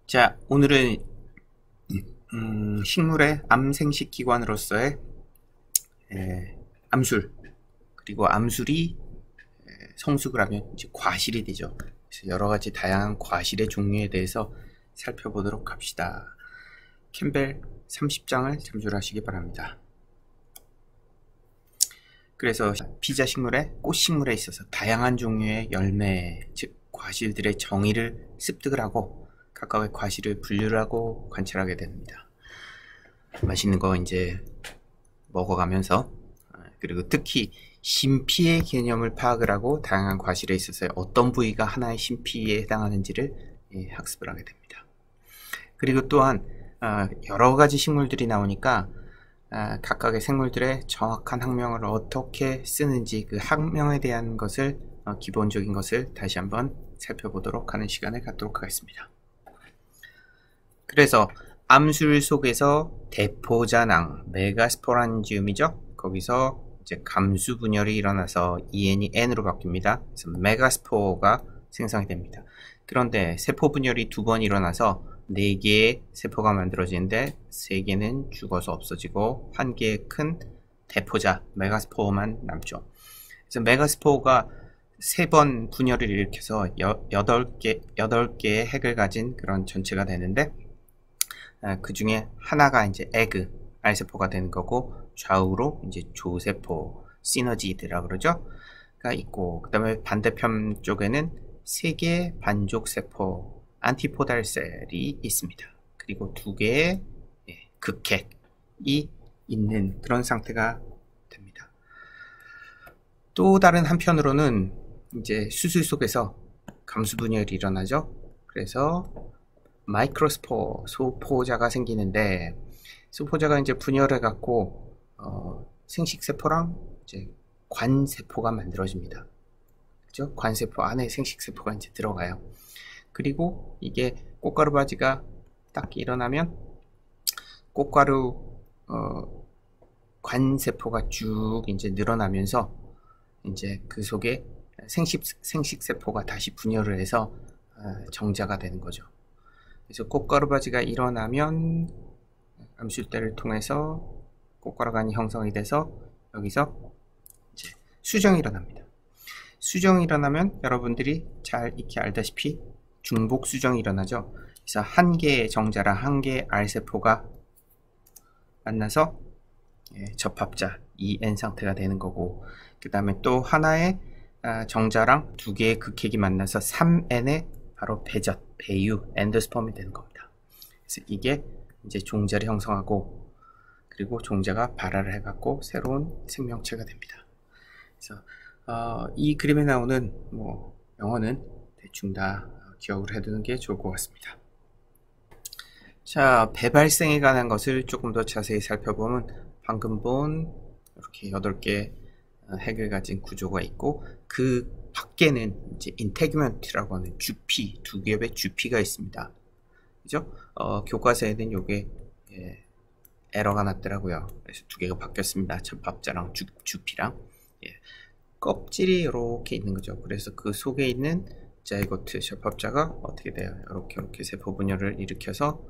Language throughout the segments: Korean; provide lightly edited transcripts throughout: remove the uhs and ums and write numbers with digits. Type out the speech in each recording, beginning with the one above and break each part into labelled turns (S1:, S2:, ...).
S1: 자, 오늘은 식물의 암생식 기관으로서의 암술, 그리고 암술이 성숙을 하면 이제 과실이 되죠. 그래서 여러 가지 다양한 과실의 종류에 대해서 살펴보도록 합시다. 캠벨 30장을 참조하시기 바랍니다. 그래서 피자식물의 꽃식물에 있어서 다양한 종류의 열매, 즉 과실들의 정의를 습득을 하고 각각의 과실을 분류를 하고 관찰하게 됩니다. 맛있는 거 이제 먹어가면서, 그리고 특히 심피의 개념을 파악을 하고 다양한 과실에 있어서 어떤 부위가 하나의 심피에 해당하는지를 학습을 하게 됩니다. 그리고 또한 여러 가지 식물들이 나오니까 각각의 생물들의 정확한 학명을 어떻게 쓰는지, 그 학명에 대한 것을 기본적인 것을 다시 한번 살펴보도록 하는 시간을 갖도록 하겠습니다. 그래서 암술 속에서 대포자낭, 메가스포란지움이죠. 거기서 이제 감수 분열이 일어나서 EN이 N으로 바뀝니다. 그래서 메가스포가 생성이 됩니다. 그런데 세포 분열이 2번 일어나서 4개의 세포가 만들어지는데 3개는 죽어서 없어지고 1개의 큰 대포자, 메가스포만 남죠. 그래서 메가스포가 3번 분열을 일으켜서 8개의 핵을 가진 그런 전체가 되는데, 그 중에 하나가 이제 에그, 알세포가 되는 거고, 좌우로 이제 조세포, 시너지드라고 그러죠.가 있고, 그 다음에 반대편 쪽에는 3개의 반족세포, 안티포달셀이 있습니다. 그리고 2개의 극핵이 있는 그런 상태가 됩니다. 또 다른 한편으로는 이제 수술 속에서 감수분열이 일어나죠. 그래서 마이크로스포, 소포자가 생기는데, 소포자가 이제 분열해 갖고 생식세포랑 이제 관세포가 만들어집니다. 그죠? 관세포 안에 생식세포가 이제 들어가요. 그리고 이게 꽃가루 바지가 딱 일어나면 꽃가루 관세포가 쭉 이제 늘어나면서 이제 그 속에 생식세포가 다시 분열을 해서 정자가 되는 거죠. 그래서 꽃가루 바지가 일어나면 암술대를 통해서 꽃가루관이 형성이 돼서 여기서 이제 수정이 일어납니다. 수정이 일어나면 여러분들이 잘 익히 알다시피 중복 수정이 일어나죠. 그래서 한 개의 정자랑 한 개의 알세포가 만나서 접합자 2N 상태가 되는 거고, 그 다음에 또 하나의 정자랑 2개의 극핵이 만나서 3N의 바로 배젖, 배유, 엔도스펌이 되는 겁니다. 그래서 이게 이제 종자를 형성하고, 그리고 종자가 발화를 해갖고 새로운 생명체가 됩니다. 그래서 이 그림에 나오는 영어는 대충 다 기억을 해두는 게 좋을 것 같습니다. 자, 배발생에 관한 것을 조금 더 자세히 살펴보면 방금 본 이렇게 8개 핵을 가진 구조가 있고, 그 밖에는 이제 인테그먼트라고 하는 주피, 2겹의 주피가 있습니다. 그죠? 교과서에는 요게 에러가 났더라고요. 그래서 2개가 바뀌었습니다. 접합자랑 주피랑. 껍질이 이렇게 있는 거죠. 그래서 그 속에 있는 자이고트 접합자가 어떻게 돼요? 이렇게 세포 분열을 일으켜서,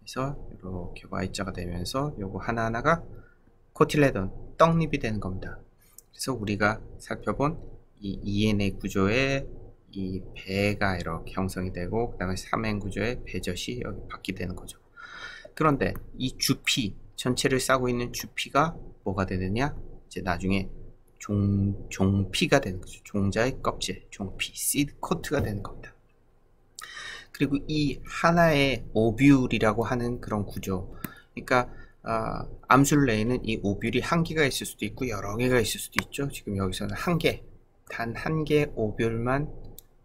S1: 그래서 이렇게 Y자가 되면서 요거 하나하나가 코틸레돈, 떡잎이 되는 겁니다. 그래서 우리가 살펴본 이 ENA 구조에 이 배가 이렇게 형성이 되고, 그 다음에 3N 구조의 배젖이 여기 받게 되는 거죠. 그런데 이 주피, 전체를 싸고 있는 주피가 뭐가 되느냐? 이제 나중에 종피가 되는 거죠. 종자의 껍질, 종피, 시드 코트가 되는 겁니다. 그리고 이 하나의 오뷸이라고 하는 그런 구조, 그러니까 암술 내에는 이 오뷸이 1개가 있을 수도 있고 여러 개가 있을 수도 있죠. 지금 여기서는 1개, 단 1개의 오뷸만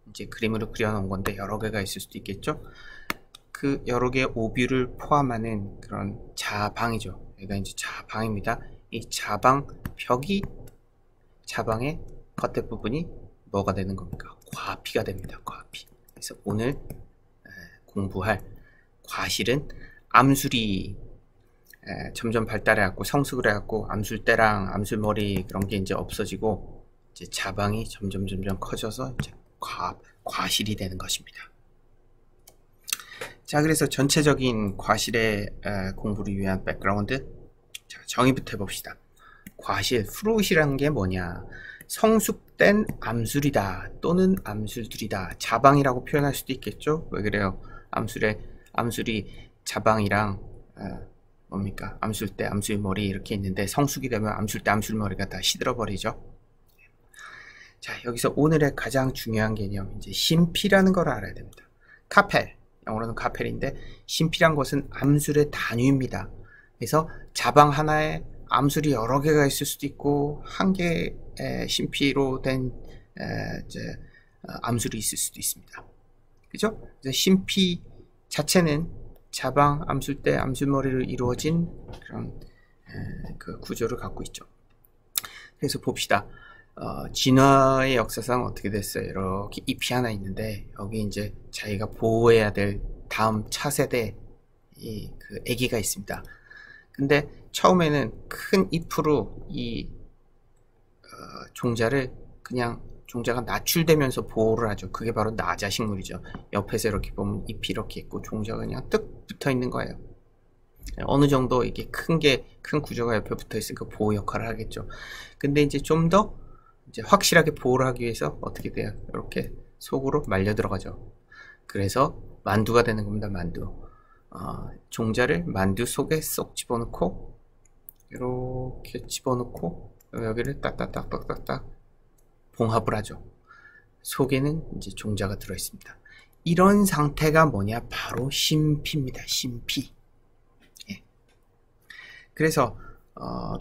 S1: 이제 그림으로 그려놓은 건데 여러 개가 있을 수도 있겠죠. 그 여러 개의 오뷸를 포함하는 그런 자방이죠. 얘가 이제 자방입니다. 이 자방 벽이, 자방의 겉에 부분이 뭐가 되는 겁니까? 과피가 됩니다. 과피. 그래서 오늘 공부할 과실은 암술이 점점 발달해갖고 성숙을 해갖고 암술대랑 암술머리 그런 게 이제 없어지고, 이제 자방이 점점 커져서 이제 과실이 되는 것입니다. 자, 그래서 전체적인 과실의 공부를 위한 백그라운드. 자, 정의부터 해봅시다. 과실, fruit이라는 게 뭐냐? 성숙된 암술이다 또는 암술들이다. 자방이라고 표현할 수도 있겠죠? 왜 그래요? 암술이 자방이랑 뭡니까? 암술대, 암술머리 이렇게 있는데 성숙이 되면 암술대, 암술머리가 다 시들어버리죠. 자, 여기서 오늘의 가장 중요한 개념, 이제 심피라는 걸 알아야 됩니다. 카펠, 영어로는 카펠인데 심피란 것은 암술의 단위입니다. 그래서 자방 하나에 암술이 여러 개가 있을 수도 있고 한 개의 심피로 된 암술이 있을 수도 있습니다. 그죠? 그래서 심피 자체는 자방, 암술대, 암술머리로 이루어진 그런 그 구조를 갖고 있죠. 그래서 봅시다. 진화의 역사상 어떻게 됐어요? 이렇게 잎이 하나 있는데 여기 이제 자기가 보호해야 될 다음 차세대 그 아기가 있습니다. 근데 처음에는 큰 잎으로 이 종자를 그냥 종자가 낮출되면서 보호를 하죠. 그게 바로 나자식물이죠. 옆에서 이렇게 보면 잎이 이렇게 있고 종자가 그냥 뜩 붙어 있는 거예요. 어느 정도 이게 큰 구조가 옆에 붙어 있으니까 보호 역할을 하겠죠. 근데 이제 좀 더 이제 확실하게 보호를 하기 위해서 어떻게 돼요? 이렇게 속으로 말려 들어가죠. 그래서 만두가 되는 겁니다. 만두. 종자를 만두 속에 쏙 집어넣고 이렇게 집어넣고 여기를 딱딱딱딱딱 봉합을 하죠. 속에는 이제 종자가 들어 있습니다. 이런 상태가 뭐냐? 바로 심피입니다. 심피. 예. 그래서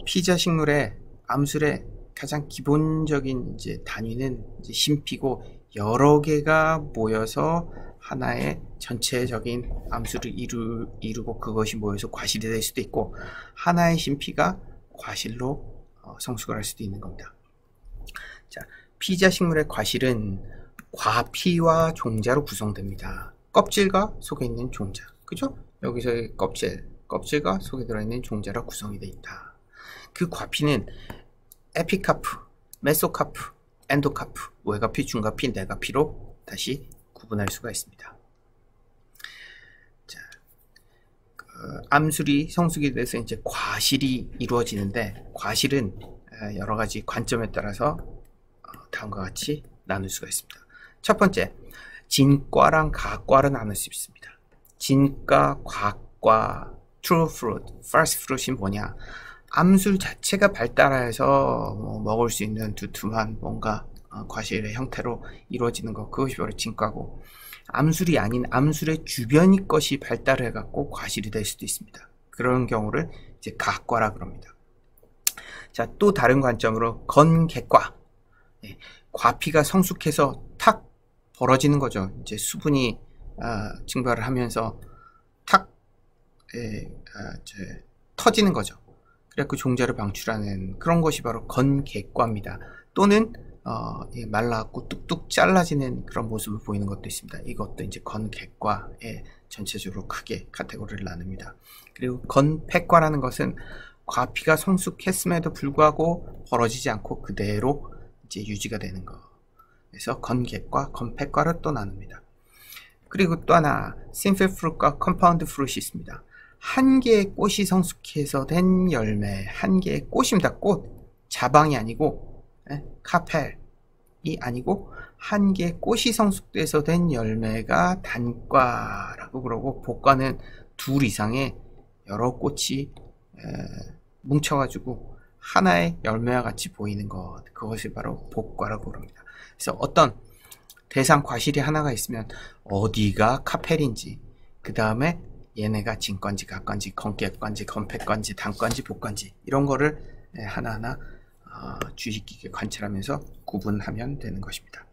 S1: 피자 식물의 암술의 가장 기본적인 이제 단위는 이제 심피고 여러 개가 모여서 하나의 전체적인 암술을 이루고 그것이 모여서 과실이 될 수도 있고 하나의 심피가 과실로 성숙을 할 수도 있는 겁니다. 자, 피자 식물의 과실은 과피와 종자로 구성됩니다. 껍질과 속에 있는 종자, 그죠? 여기서의 껍질과 속에 들어있는 종자로 구성이 되어 있다. 그 과피는 에피카프, 메소카프, 엔도카프, 외가피, 중가피, 내가피로 다시 구분할 수가 있습니다. 자, 암술이 성숙이 돼서 이제 과실이 이루어지는데 과실은 여러 가지 관점에 따라서 다음과 같이 나눌 수가 있습니다. 첫 번째, 진과랑 가과를 나눌 수 있습니다. 진과, 과과, true fruit, false fruit이 뭐냐? 암술 자체가 발달해서 먹을 수 있는 두툼한 뭔가 과실의 형태로 이루어지는 것, 그것이 바로 진과고, 암술이 아닌 암술의 주변의 것이 발달해 갖고 과실이 될 수도 있습니다. 그런 경우를 이제 가과라 그럽니다. 자, 또 다른 관점으로 건객과, 과피가 성숙해서 탁 벌어지는 거죠. 이제 수분이 증발을 하면서 탁 터지는 거죠. 그래서 종자를 방출하는 그런 것이 바로 건객과입니다. 또는 말라갖고 뚝뚝 잘라지는 그런 모습을 보이는 것도 있습니다. 이것도 이제 건객과에 전체적으로 크게 카테고리를 나눕니다. 그리고 건팩과라는 것은 과피가 성숙했음에도 불구하고 벌어지지 않고 그대로 이제 유지가 되는 거. 그래서 건객과 건팩과를 또 나눕니다. 그리고 또 하나 심플 프루트과 컴파운드 프루트이 있습니다. 한 개의 꽃이 성숙해서 된 열매, 한 개의 꽃입니다. 꽃, 자방이 아니고 카펠이 아니고 한 개의 꽃이 성숙돼서 된 열매가 단과라고 그러고, 복과는 둘 이상의 여러 꽃이 뭉쳐가지고 하나의 열매와 같이 보이는 것, 그것이 바로 복과라고 그럽니다. 그래서 어떤 대상 과실이 하나가 있으면 어디가 카펠인지, 그 다음에 얘네가 진건지 가건지 건객건지 건팩건지 단건지 복건지 이런 거를 하나하나 주의 깊게 관찰하면서 구분하면 되는 것입니다.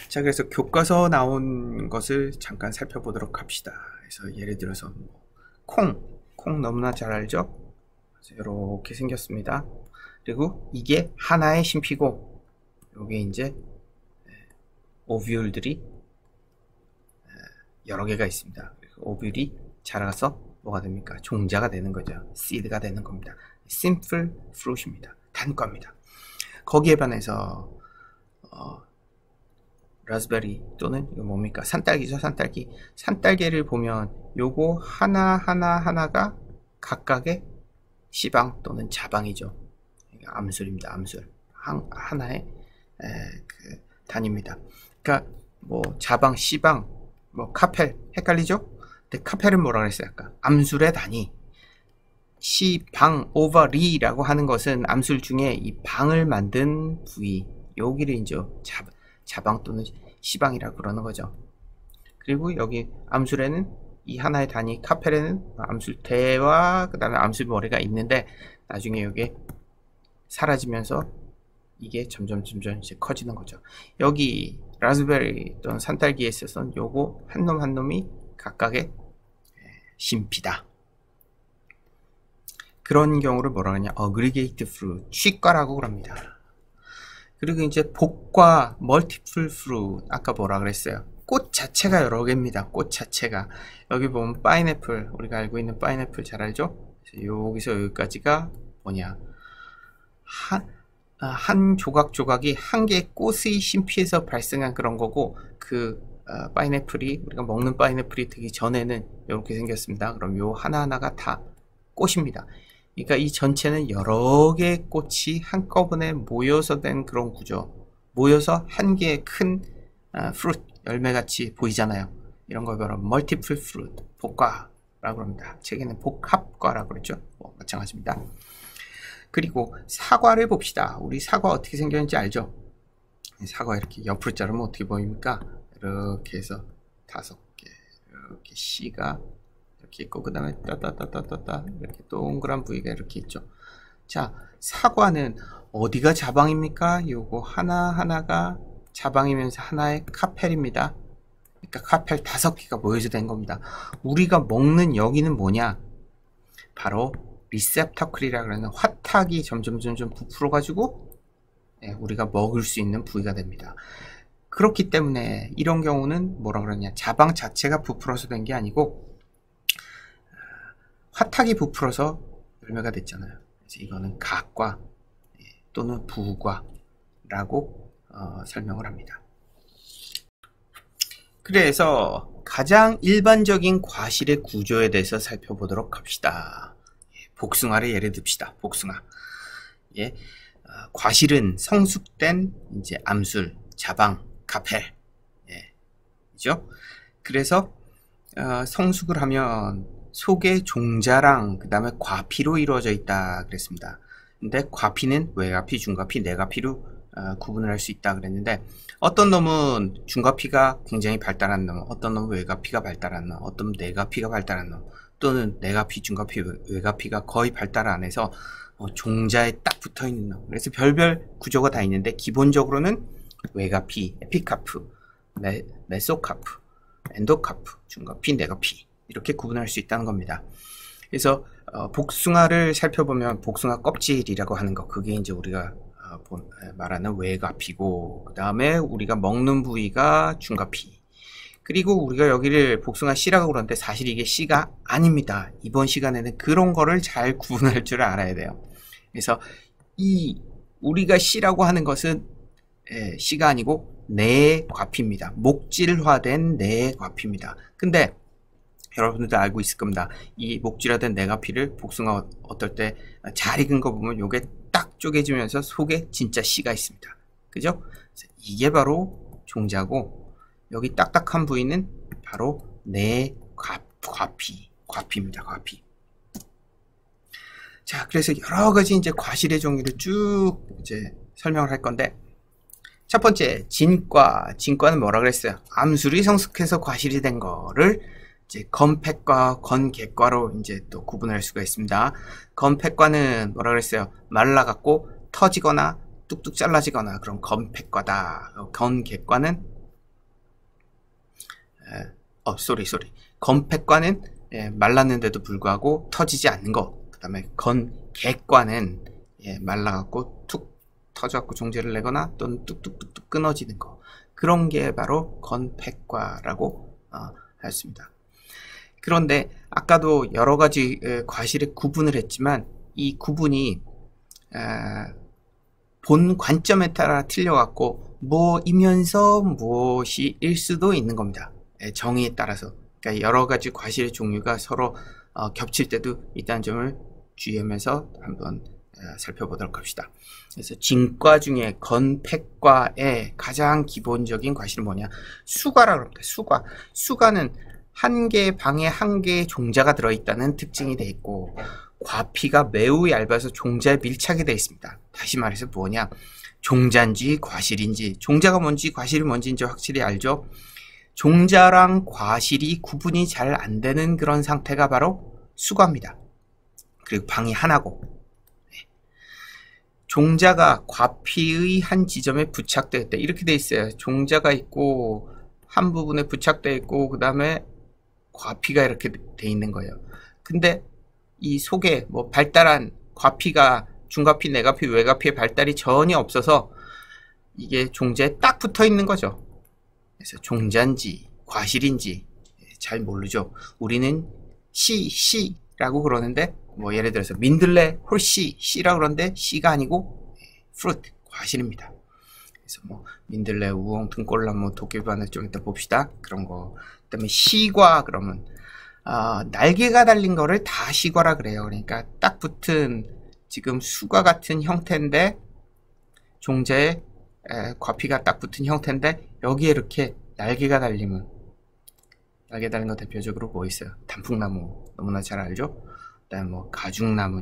S1: 자, 그래서 교과서 나온 것을 잠깐 살펴보도록 합시다. 그래서 예를 들어서 콩 너무나 잘 알죠? 이렇게 생겼습니다. 그리고 이게 하나의 심피고 여기 이제 오뷸들이 여러 개가 있습니다. 오뷸이 자라서 뭐가 됩니까? 종자가 되는 거죠. 씨드가 되는 겁니다. 심플 프루트입니다. 단과입니다. 거기에 반해서 라즈베리 또는 이거 뭡니까? 산딸기죠, 산딸기. 산딸기를 보면 요거 하나가 각각의 C방 또는 자방이죠. 암술입니다, 암술. 하나의 그 단위입니다. 그러니까 뭐 자방, C방, 뭐 카펠 헷갈리죠? 근데 카펠은 뭐라 그랬어요? 아까 암술의 단위. C방 오버 리라고 하는 것은 암술 중에 이 방을 만든 부위, 여기를 이제 자방 또는 C방이라고 그러는 거죠. 그리고 여기 암술에는 이 하나의 단위 카펠에는 암술대와 그 다음에 암술머리가 있는데 나중에 이게 사라지면서 이게 점점 이제 커지는 거죠. 여기 라즈베리 또는 산딸기에 있어서는 요거 한 놈 한 놈이 각각의 신피다. 그런 경우를 뭐라 하냐? 어그리게이트 프루트, 취과라고 그럽니다. 그리고 이제 복과 멀티플 프루트, 아까 뭐라 그랬어요? 꽃 자체가 여러 개입니다. 꽃 자체가. 여기 보면 파인애플, 우리가 알고 있는 파인애플 잘 알죠? 여기서 여기까지가 뭐냐? 한 조각이 한 개의 꽃의 심피에서 발생한 그런 거고, 그 파인애플이, 우리가 먹는 파인애플이 되기 전에는 이렇게 생겼습니다. 그럼 요 하나하나가 다 꽃입니다. 그러니까 이 전체는 여러 개의 꽃이 한꺼번에 모여서 된 그런 구조. 모여서 한 개의 큰 프루트, 열매같이 보이잖아요. 이런 걸 바로 멀티플 프루트, 복과라고 합니다. 책에는 복합과라고 그랬죠. 마찬가지입니다. 그리고 사과를 봅시다. 우리 사과 어떻게 생겼는지 알죠? 사과 이렇게 옆으로 자르면 어떻게 보입니까? 이렇게 해서 5개, 이렇게 C가 이렇게 있고, 그 다음에 따따따따따 이렇게 동그란 부위가 이렇게 있죠. 자, 사과는 어디가 자방입니까? 요거 하나하나가 자방이면서 하나의 카펠입니다. 그러니까 카펠 5개가 모여서 된 겁니다. 우리가 먹는 여기는 뭐냐? 바로 리셉터클이라고 하는 화탁이 점점 부풀어 가지고 우리가 먹을 수 있는 부위가 됩니다. 그렇기 때문에 이런 경우는 뭐라 그러냐? 자방 자체가 부풀어서 된 게 아니고 화탁이 부풀어서 열매가 됐잖아요. 그래서 이거는 각과 또는 부과라고 설명을 합니다. 그래서 가장 일반적인 과실의 구조에 대해서 살펴보도록 합시다. 복숭아를 예를 듭시다. 복숭아. 과실은 성숙된 이제 암술, 자방, 카펠. 그죠? 그래서 성숙을 하면 속에 종자랑 그 다음에 과피로 이루어져 있다 그랬습니다. 근데 과피는 외과피, 중과피, 내과피로 구분을 할 수 있다 그랬는데, 어떤 놈은 중과피가 굉장히 발달한 놈, 어떤 놈은 외과피가 발달한 놈, 어떤 놈은 내과피가 발달한 놈, 또는 내과피, 중과피, 외과피가 거의 발달 안 해서 종자에 딱 붙어 있는 놈. 그래서 별별 구조가 다 있는데 기본적으로는 외과피, 에피카프, 메소카프, 엔도카프, 중과피, 내과피 이렇게 구분할 수 있다는 겁니다. 그래서 복숭아를 살펴보면 복숭아 껍질이라고 하는 거, 그게 이제 우리가 말하는 외과피고, 그 다음에 우리가 먹는 부위가 중과피, 그리고 우리가 여기를 복숭아 씨라고 그러는데 사실 이게 씨가 아닙니다. 이번 시간에는 그런 거를 잘 구분할 줄 알아야 돼요. 그래서 이 우리가 씨라고 하는 것은 씨가 아니고 내과피입니다. 목질화된 내과피입니다. 근데 여러분들도 알고 있을 겁니다. 이 목질화된 내과피를 복숭아 어떨 때 잘 익은 거 보면 요게 딱 쪼개지면서 속에 진짜 씨가 있습니다. 그죠? 이게 바로 종자고, 여기 딱딱한 부위는 바로 과피입니다. 과피. 자, 그래서 여러 가지 이제 과실의 종류를 쭉 이제 설명을 할 건데, 첫 번째, 진과. 진과는 뭐라 그랬어요? 암술이 성숙해서 과실이 된 거를 이제 건팩과 건객과로 이제 또 구분할 수가 있습니다. 건팩과는 뭐라 그랬어요? 말라갖고 터지거나 뚝뚝 잘라지거나 그런 건팩과다. 건객과는 건팩과는 말랐는데도 불구하고 터지지 않는 거. 그 다음에 건객과는 말라갖고 툭 터져갖고 종재를 내거나 또는 뚝뚝뚝뚝 끊어지는 거. 그런 게 바로 건팩과라고 했습니다. 그런데 아까도 여러 가지 과실에 구분을 했지만 이 구분이 본 관점에 따라 틀려갖고 뭐이면서 무엇이일 수도 있는 겁니다. 정의에 따라서. 그러니까 여러 가지 과실의 종류가 서로 겹칠 때도 있다는 점을 주의하면서 한번 살펴보도록 합시다. 그래서 진과 중에 건폐과의 가장 기본적인 과실은 뭐냐? 수과라고 합니다. 수과. 수과는 한 개의 방에 한 개의 종자가 들어있다는 특징이 되어 있고, 과피가 매우 얇아서 종자에 밀착이 되어 있습니다. 다시 말해서 뭐냐? 종자인지 과실인지, 종자가 뭔지 과실이 뭔지 이제 확실히 알죠? 종자랑 과실이 구분이 잘 안 되는 그런 상태가 바로 수과입니다. 그리고 방이 하나고, 종자가 과피의 한 지점에 부착되어 있다. 이렇게 되어 있어요. 종자가 있고 한 부분에 부착되어 있고 그 다음에 과피가 이렇게 되어 있는 거예요. 근데 이 속에 뭐 발달한 과피가 중과피, 내과피, 외과피의 발달이 전혀 없어서 이게 종자에 딱 붙어 있는 거죠. 그래서 종자인지 과실인지 잘 모르죠. 우리는 씨라고 그러는데, 뭐 예를 들어서 민들레 홀씨라고 그러는데 씨가 아니고 fruit, 과실입니다. 그래서 뭐 민들레, 우엉, 등골나무, 도깨비바늘 좀 이따 봅시다. 그런 거. 그다음에 시과 그러면 날개가 달린 거를 다 시과라 그래요. 그러니까 딱 붙은 지금 수과 같은 형태인데, 종자에 과피가 딱 붙은 형태인데 여기에 이렇게 날개가 달리면, 날개 달린 거 대표적으로 뭐 있어요? 단풍나무, 너무나 잘 알죠? 그다음에 뭐 가죽나무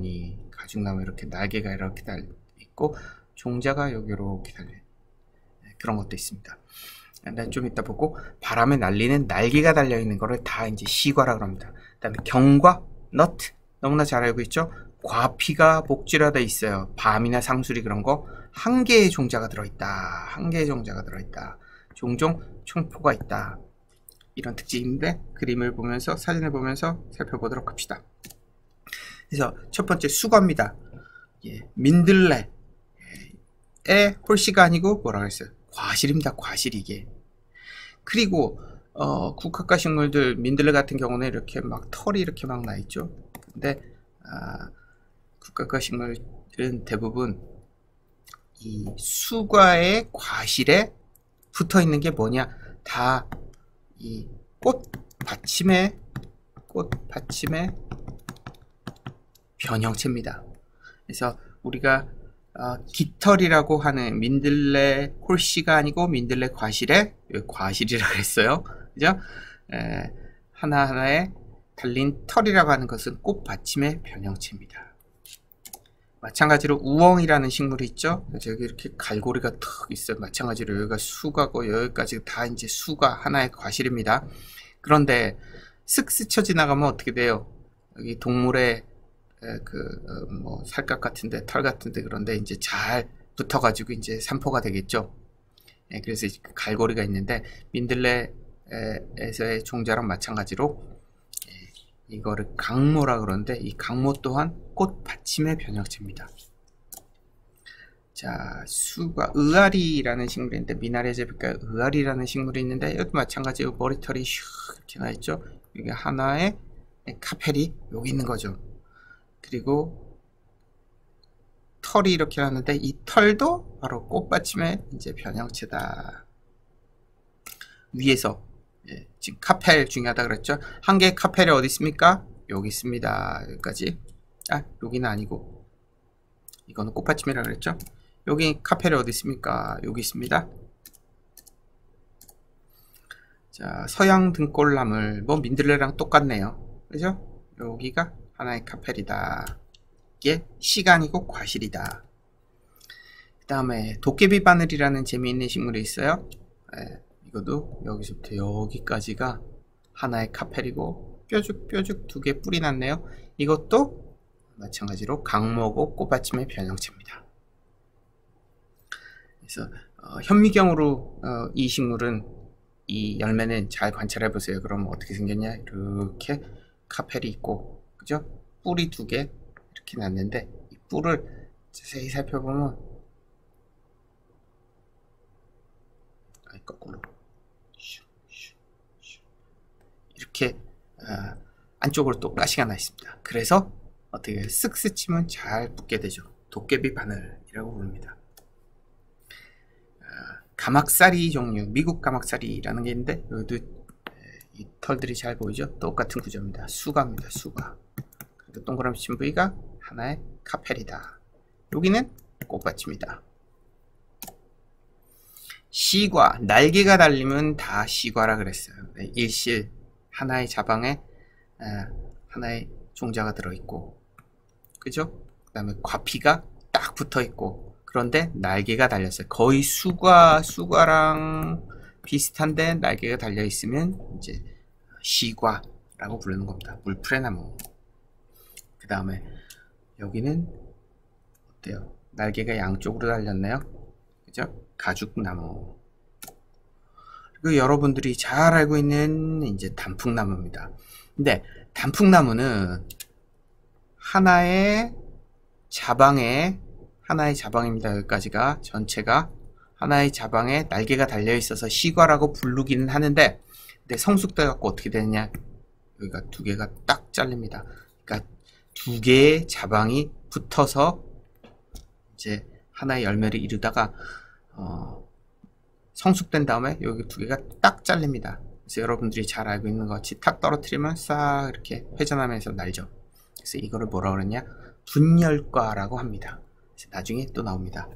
S1: 이렇게 날개가 이렇게 달려 있고 종자가 여기 이렇게 달려, 그런 것도 있습니다. 좀 이따 보고, 바람에 날리는 날개가 달려 있는 거를 다 이제 시과라고 합니다. 그다음에 경과, 너트, 너무나 잘 알고 있죠? 과피가 복질화되어 있어요. 밤이나 상수리 그런 거 한 개의 종자가 들어있다. 한 개의 종자가 들어있다. 종종 총포가 있다. 이런 특징인데 그림을 보면서, 사진을 보면서 살펴보도록 합시다. 그래서 첫 번째 수과입니다. 민들레의 홀씨가 아니고 뭐라고 했어요? 과실입니다. 과실 이게. 그리고 국화과 식물들 민들레 같은 경우는 이렇게 막 털이 이렇게 막 나 있죠. 근데 국화과 식물은 대부분 이 수과의 과실에 붙어 있는 게 뭐냐? 다 이 꽃 받침의 변형체입니다. 그래서 우리가 깃털이라고 하는 민들레 홀씨가 아니고 민들레 과실에, 과실이라고 했어요. 그죠? 하나하나에 달린 털이라고 하는 것은 꽃 받침의 변형체입니다. 마찬가지로 우엉이라는 식물이 있죠. 여기 이렇게 갈고리가 턱 있어요. 마찬가지로 여기가 수과고 여기까지 다 이제 수과, 하나의 과실입니다. 그런데 쓱 스쳐 지나가면 어떻게 돼요? 여기 동물의 뭐 살갗 같은데, 털 같은데, 그런데 이제 잘 붙어가지고 이제 산포가 되겠죠. 그래서 갈고리가 있는데 민들레에서의 종자랑 마찬가지로 이거를 강모라 그러는데, 이 강모 또한 꽃 받침의 변형체입니다. 자, 수과, 의아리라는 식물이 있는데, 미나리제비과 의아리라는 식물이 있는데, 여기 마찬가지로 머리털이 슉 이렇게 나 있죠. 여기 하나의 카펠이 여기 있는 거죠. 그리고 털이 이렇게 나는데 이 털도 바로 꽃받침의 이제 변형체다. 위에서 지금 카펠 중요하다 그랬죠. 한 개의 카펠이 어디 있습니까? 여기 있습니다. 여기까지. 여기는 아니고 이거는 꽃받침이라 그랬죠. 여기 카펠이 어디 있습니까? 여기 있습니다. 자, 서양 등골나물, 뭐 민들레랑 똑같네요. 그죠? 여기가 하나의 카펠이다. 이게 시간이고 과실이다. 그 다음에 도깨비 바늘이라는 재미있는 식물이 있어요. 이것도 여기서부터 여기까지가 하나의 카펠이고 뾰죽뾰죽 두 개 뿌리 났네요. 이것도 마찬가지로 강모고 꽃받침의 변형체입니다. 그래서 현미경으로 이 식물은, 이 열매는 잘 관찰해 보세요. 그럼 어떻게 생겼냐? 이렇게 카펠이 있고, 그죠? 뿌리 두 개 이렇게 났는데, 이 뿔을 자세히 살펴보면 거꾸로 이렇게 안쪽으로 또 가시가 나 있습니다. 그래서 어떻게 쓱 스치면 잘 붙게 되죠. 도깨비 바늘이라고 부릅니다. 가막살이 종류, 미국 가막살이라는 게 있는데 여기도 이 털들이 잘 보이죠? 똑같은 구조입니다. 수가입니다. 수가. 그리고 동그라미 친 부위가 하나의 카펠이다. 여기는 꽃받침이다. 시과, 날개가 달리면 다 시과라 그랬어요. 일실, 하나의 자방에 하나의 종자가 들어있고, 그죠? 그 다음에 과피가 딱 붙어있고, 그런데 날개가 달렸어요. 거의 수과랑 비슷한데 날개가 달려있으면 이제 시과라고 부르는 겁니다. 물풀의 나무. 그 다음에 여기는 어때요? 날개가 양쪽으로 달렸네요. 그죠? 가죽나무. 그리고 여러분들이 잘 알고 있는 이제 단풍나무입니다. 근데 단풍나무는 하나의 자방입니다. 여기까지가 전체가 하나의 자방에 날개가 달려 있어서 시과라고 부르기는 하는데, 근데 성숙돼 갖고 어떻게 되느냐? 여기가 두 개가 딱 잘립니다. 그러니까 두 개의 자방이 붙어서 이제 하나의 열매를 이루다가 성숙된 다음에 여기 두 개가 딱 잘립니다. 그래서 여러분들이 잘 알고 있는 것 같이 탁 떨어뜨리면 싹 이렇게 회전하면서 날죠. 그래서 이거를 뭐라 그러냐? 분열과라고 합니다. 그래서 나중에 또 나옵니다.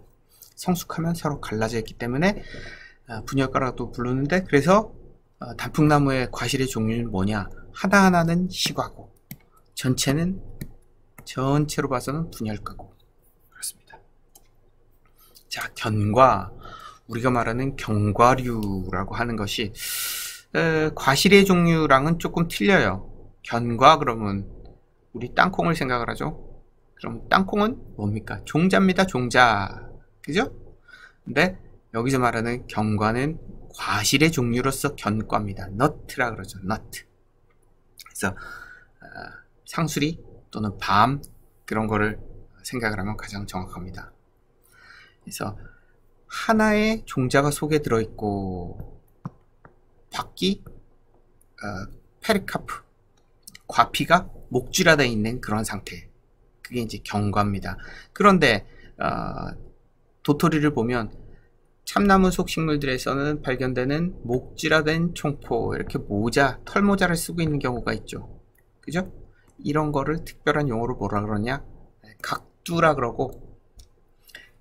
S1: 성숙하면 서로 갈라져 있기 때문에 분열과라고 부르는데, 그래서 단풍나무의 과실의 종류는 뭐냐? 하나하나는 시과고 전체로 봐서는 분열과고 그렇습니다. 자, 견과, 우리가 말하는 견과류라고 하는 것이 과실의 종류랑은 조금 틀려요. 견과 그러면 우리 땅콩을 생각을 하죠. 그럼 땅콩은 뭡니까? 종자입니다. 종자. 그죠? 근데 여기서 말하는 견과는 과실의 종류로서 견과입니다. 너트라 그러죠. 너트. 그래서 상수리 또는 밤 그런 거를 생각을 하면 가장 정확합니다. 그래서 하나의 종자가 속에 들어있고 밖이 페리카프, 과피가 목줄화되어 있는 그런 상태, 그게 이제 견과입니다. 그런데 도토리를 보면 참나무 속식물들에서는 발견되는 목질화된 총포, 이렇게 털모자를 쓰고 있는 경우가 있죠. 그죠? 이런 거를 특별한 용어로 뭐라 그러냐? 각두라 그러고,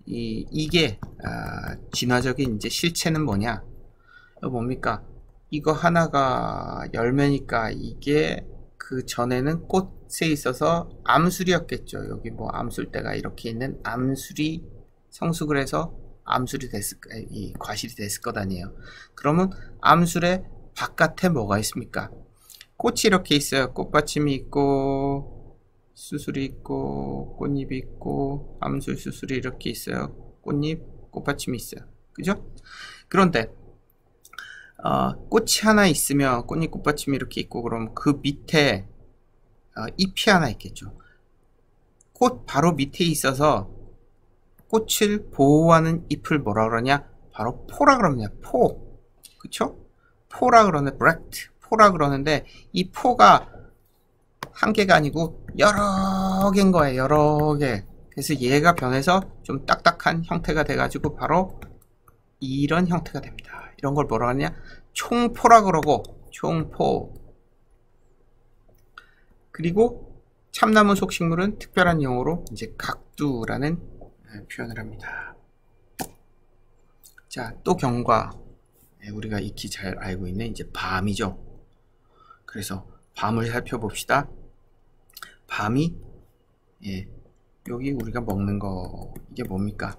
S1: 이게 진화적인 이제 실체는 뭐냐? 뭡니까? 이거 하나가 열매니까 이게 그 전에는 꽃에 있어서 암술이었겠죠. 여기 뭐 암술대가 이렇게 있는 암술이 성숙을 해서 이 과실이 됐을 것 아니에요. 그러면 암술의 바깥에 뭐가 있습니까? 꽃이 이렇게 있어요. 꽃받침이 있고 수술이 있고 꽃잎이 있고 암술 수술이 이렇게 있어요. 꽃잎, 꽃받침이 있어요. 그죠? 그런데 꽃이 하나 있으면 꽃잎, 꽃받침이 이렇게 있고, 그럼 그 밑에 잎이 하나 있겠죠. 꽃 바로 밑에 있어서 꽃을 보호하는 잎을 뭐라 그러냐? 바로 포라 그러냐? 포. 그쵸? 포라 그러는데, 포라 그러는데, 이 포가 한 개가 아니고 여러 개인 거예요. 여러 개. 그래서 얘가 변해서 좀 딱딱한 형태가 돼가지고 바로 이런 형태가 됩니다. 이런 걸 뭐라 하냐? 총포라 그러고, 총포. 그리고 참나무 속식물은 특별한 용어로 이제 각두라는 표현을 합니다. 자, 또 견과. 우리가 익히 잘 알고 있는 이제 밤이죠. 그래서 밤을 살펴봅시다. 밤이, 여기 우리가 먹는 거, 이게 뭡니까?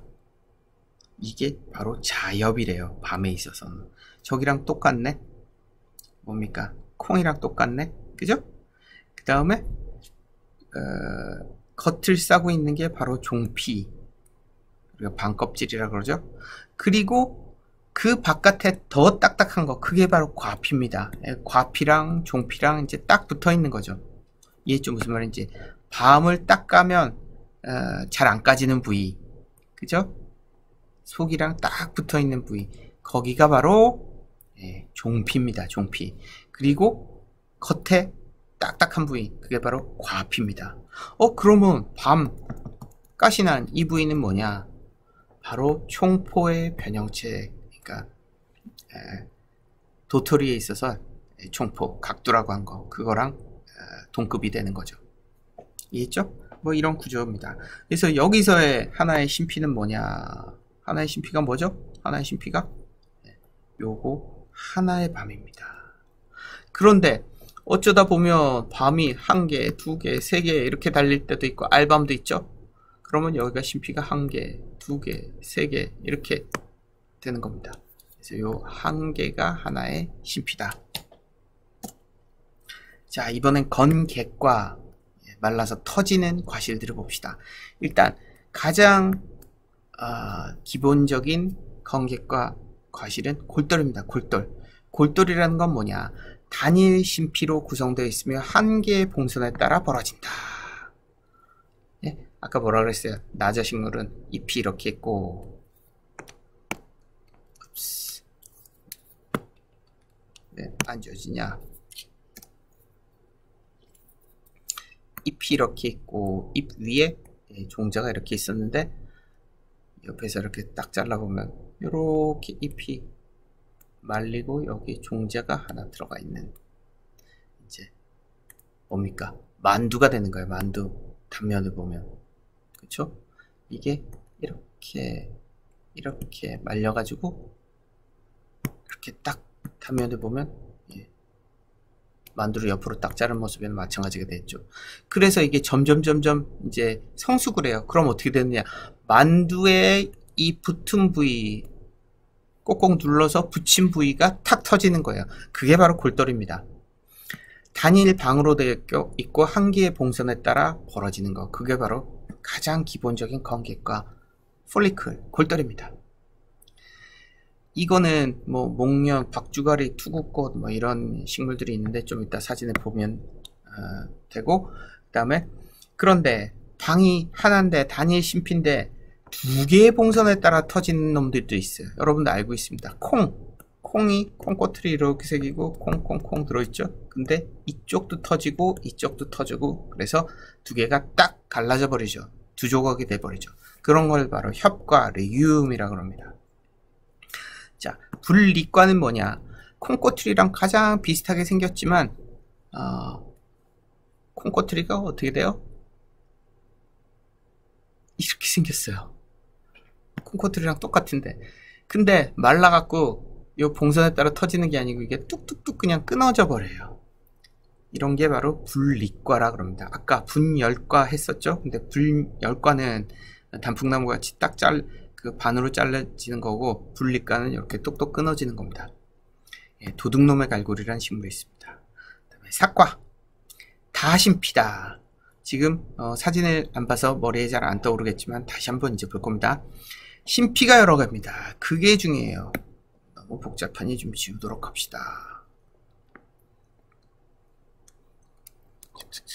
S1: 이게 바로 자엽이래요. 밤에 있어서는. 저기랑 똑같네? 뭡니까? 콩이랑 똑같네? 그죠? 그 다음에 겉을 싸고 있는 게 바로 종피, 우리가 반껍질이라 그러죠. 그리고 그 바깥에 더 딱딱한 거, 그게 바로 과피입니다. 과피랑 종피랑 이제 딱 붙어 있는 거죠. 이해했죠? 무슨 말인지. 밤을 딱 까면 잘 안 까지는 부위, 그죠? 속이랑 딱 붙어 있는 부위, 거기가 바로 종피입니다. 종피. 그리고 겉에 딱딱한 부위, 그게 바로 과피입니다. 그러면 밤 가시 난 이 부위는 뭐냐? 바로 총포의 변형체, 그러니까 도토리에 있어서 총포, 각두라고 한 거, 그거랑 동급이 되는 거죠. 이해했죠? 뭐 이런 구조입니다. 그래서 여기서의 하나의 심피는 뭐냐? 하나의 심피가 뭐죠? 하나의 심피가 요거 하나의 밤입니다. 그런데 어쩌다 보면 밤이 1개, 2개, 3개 이렇게 달릴 때도 있고 알밤도 있죠? 그러면 여기가 심피가 1개, 2개, 3개 이렇게 되는 겁니다. 그래서 요 1개가 하나의 심피다. 자, 이번엔 건객과 말라서 터지는 과실들을 봅시다. 일단 가장 기본적인 건객과 과실은 골돌입니다. 골돌이라는 건 뭐냐? 단일 심피로 구성되어 있으며 1개의 봉선에 따라 벌어진다. 예? 아까 뭐라 그랬어요? 나저식물은 잎이 이렇게 있고 네, 안 지워지냐? 잎이 이렇게 있고 잎 위에 종자가 이렇게 있었는데 옆에서 이렇게 딱 잘라보면 이렇게 잎이 말리고 여기 종자가 하나 들어가 있는 이제 뭡니까? 만두가 되는 거예요. 만두 단면을 보면 그쵸? 이게 이렇게 말려가지고 이렇게 딱 단면을 보면 만두를 옆으로 딱 자른 모습에는 마찬가지가 됐죠. 그래서 이게 점점 이제 성숙을 해요. 그럼 어떻게 되느냐? 만두의 이 붙은 부위 꼭꼭 눌러서 붙인 부위가 탁 터지는 거예요. 그게 바로 골돌입니다. 단일 방으로 되어 있고 1개의 봉선에 따라 벌어지는 거. 그게 바로 가장 기본적인 건객과 폴리클, 골돌입니다. 이거는 뭐 목련, 박주가리, 투구꽃 뭐 이런 식물들이 있는데 좀 이따 사진을 보면 되고, 그 다음에 그런데 방이 하나인데 단일 심피인데 2개의 봉선에 따라 터지는 놈들도 있어요. 여러분도 알고 있습니다. 콩이 콩꼬틀이 이렇게 새기고 콩콩콩 들어있죠. 근데 이쪽도 터지고 이쪽도 터지고 그래서 2개가 딱 갈라져 버리죠. 2조각이 돼 버리죠. 그런 걸 바로 협과 레기움이라고 합니다. 자, 불리과는 뭐냐? 콩꼬투리랑 가장 비슷하게 생겼지만 콩꼬투리가 어떻게 돼요? 이렇게 생겼어요. 콩꼬투리랑 똑같은데 근데 말라갖고 요 봉선에 따라 터지는 게 아니고 이게 뚝뚝뚝 그냥 끊어져 버려요. 이런 게 바로 불리과라 그럽니다. 아까 분열과 했었죠? 근데 불열과는 단풍나무 같이 딱 그 반으로 잘라지는 거고 불리과는 이렇게 똑똑 끊어지는 겁니다. 예, 도둑놈의 갈고리라는 식물이 있습니다. 그다음에 사과 다심피다. 지금 사진을 안 봐서 머리에 잘 안 떠오르겠지만 다시 한번 이제 볼 겁니다. 심피가 여러 개입니다. 그게 중요해요. 너무 복잡하니 좀 지우도록 합시다.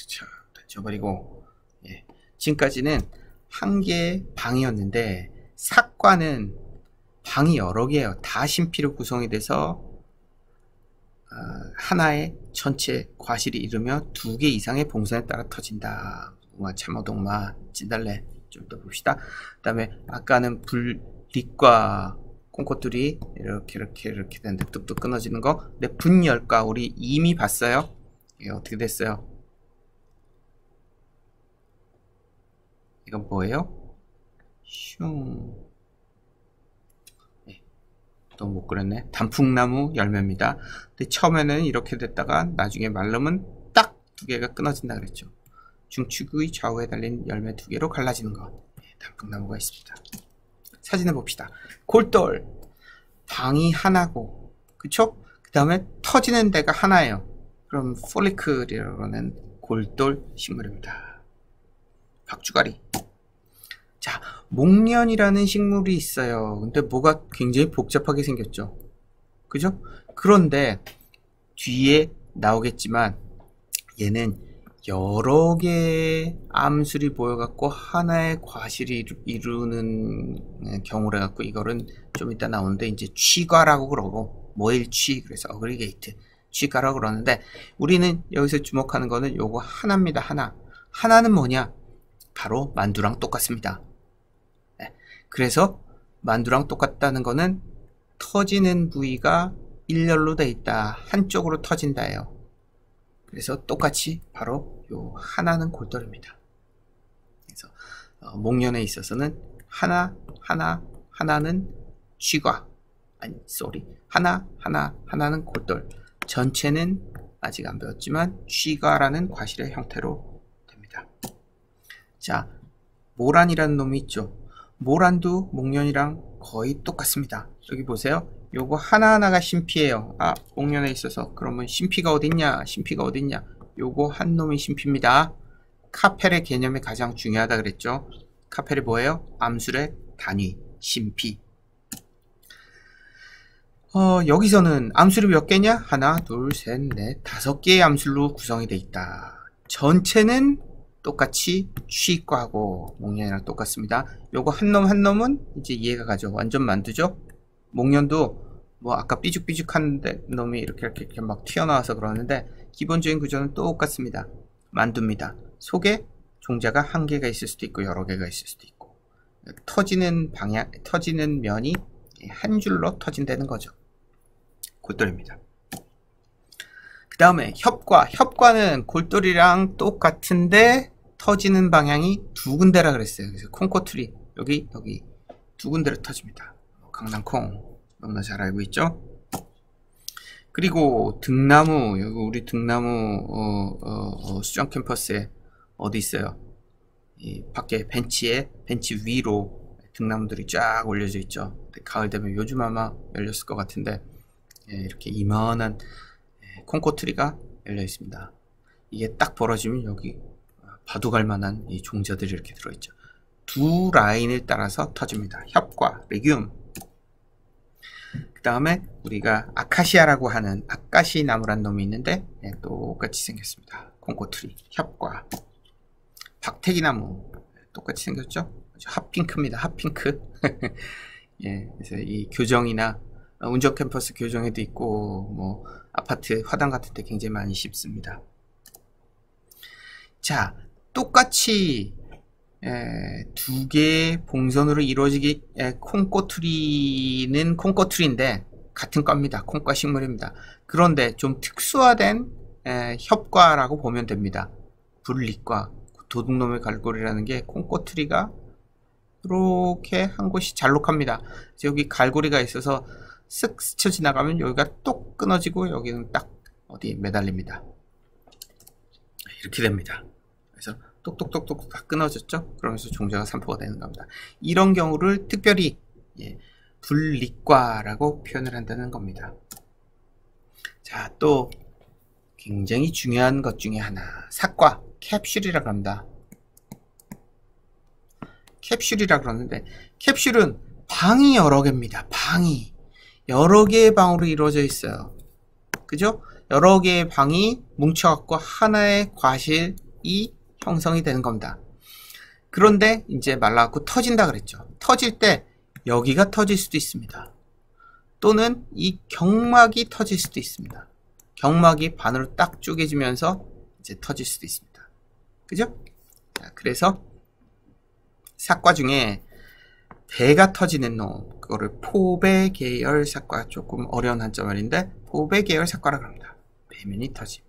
S1: 자, 지워버리고 예, 지금까지는 1개의 방이었는데 사과는 방이 여러 개예요. 다 심피로 구성이 돼서 하나의 전체 과실이 이루며 2개 이상의 봉선에 따라 터진다. 참호동마, 진달래 좀 더 봅시다. 그 다음에 아까는 불리과 콩코뚜리 이렇게 되는데 뚝뚝 끊어지는 거. 근데 분열과 우리 이미 봤어요. 이게 어떻게 됐어요? 이건 뭐예요? 슝. 네, 너무 못 그렸네. 단풍나무 열매입니다. 근데 처음에는 이렇게 됐다가 나중에 말르면 딱 2개가 끊어진다 그랬죠. 중축의 좌우에 달린 열매 2개로 갈라지는 것. 네, 단풍나무가 있습니다. 사진을 봅시다. 골돌 방이 하나고 그쵸? 그 다음에 터지는 데가 하나예요. 그럼 폴리클이라고 하는 골돌 식물입니다. 박주가리. 자, 목련이라는 식물이 있어요. 근데 뭐가 굉장히 복잡하게 생겼죠. 그죠? 그런데 뒤에 나오겠지만 얘는 여러 개의 암술이 모여갖고 하나의 과실이 이루는 경우래 갖고 이거는 좀 이따 나오는데 이제 취과라고 그러고 모일취 그래서 어그리게이트 취과라고 그러는데 우리는 여기서 주목하는 거는 요거 하나입니다. 하나는 뭐냐? 바로 만두랑 똑같습니다. 네. 그래서 만두랑 똑같다는 거는 터지는 부위가 일렬로 돼 있다. 한쪽으로 터진다예요. 그래서 똑같이 바로 요 하나는 골똘입니다. 그래서 목련에 있어서는 하나는 쥐과 하나는 골똘. 전체는 아직 안 배웠지만 쥐과라는 과실의 형태로 됩니다. 자, 모란이라는 놈이 있죠. 모란도 목련이랑 거의 똑같습니다. 여기 보세요. 요거 하나하나가 심피예요. 아, 목련에 있어서 그러면 심피가 어딨냐? 요거 한 놈이 심피입니다. 카펠의 개념이 가장 중요하다 그랬죠. 카펠이 뭐예요? 암술의 단위, 심피. 여기서는 암술이 몇 개냐? 하나, 둘, 셋, 넷, 5개의 암술로 구성이 되어 있다. 전체는 똑같이 취과하고 목련이랑 똑같습니다. 요거 한 놈은 이제 이해가 가죠. 완전 만두죠. 목련도 뭐 아까 삐죽삐죽한 놈이 이렇게 막 튀어나와서 그러는데 기본적인 구조는 똑같습니다. 만두입니다. 속에 종자가 한 개가 있을 수도 있고 여러 개가 있을 수도 있고 터지는 면이 한 줄로 터진다는 거죠. 골똘입니다. 그 다음에 협과는 골똘이랑 똑같은데 터지는 방향이 두 군데라 그랬어요. 그래서 콩코트리 여기 두 군데로 터집니다. 강낭콩 너무나 잘 알고 있죠. 그리고 등나무, 여기 우리 등나무 수정 캠퍼스에 어디 있어요? 이 밖에 벤치 위로 등나무들이 쫙 올려져 있죠. 가을 되면 요즘 아마 열렸을 것 같은데 이렇게 이만한 콩코트리가 열려 있습니다. 이게 딱 벌어지면 여기 바둑할 만한 이 종자들이 이렇게 들어있죠. 두 라인을 따라서 터집니다. 협과, 레듐. 그 다음에 우리가 아카시아라고 하는 아까시 나무란 놈이 있는데 똑같이 생겼습니다. 콩코트리, 협과. 박태기나무 똑같이 생겼죠. 핫핑크입니다. 핫핑크. 예, 그래서 이 교정이나 운정 캠퍼스 교정에도 있고 뭐 아파트 화단 같은 데 굉장히 많이 심습니다. 자, 똑같이 두 개의 봉선으로 이루어지기 콩꼬투리는 콩꼬투리인데 같은 과입니다. 콩과 식물입니다. 그런데 좀 특수화된 협과라고 보면 됩니다. 불리과, 도둑놈의 갈고리라는 게 콩꼬투리가 이렇게 한 곳이 잘록합니다. 여기 갈고리가 있어서 쓱 스쳐 지나가면 여기가 똑 끊어지고 여기는 딱 어디에 매달립니다. 이렇게 됩니다. 그래서 똑똑똑똑 다 끊어졌죠? 그러면서 종자가 산포가 되는 겁니다. 이런 경우를 특별히 불리과라고 표현을 한다는 겁니다. 자, 또 굉장히 중요한 것 중에 하나, 사과, 캡슐이라고 합니다. 캡슐이라 그러는데 캡슐은 방이 여러 개입니다. 방이 여러 개의 방으로 이루어져 있어요. 그죠? 여러 개의 방이 뭉쳐갖고 하나의 과실이 형성이 되는 겁니다. 그런데 이제 말라갖고 터진다 그랬죠. 터질 때 여기가 터질 수도 있습니다. 또는 이 경막이 터질 수도 있습니다. 경막이 반으로 딱 쪼개지면서 이제 터질 수도 있습니다. 그죠? 자, 그래서 사과 중에 배가 터지는 놈, 그거를 포배 계열 사과, 조금 어려운 한자말인데 포배 계열 사과라고 합니다. 배면이 터짐.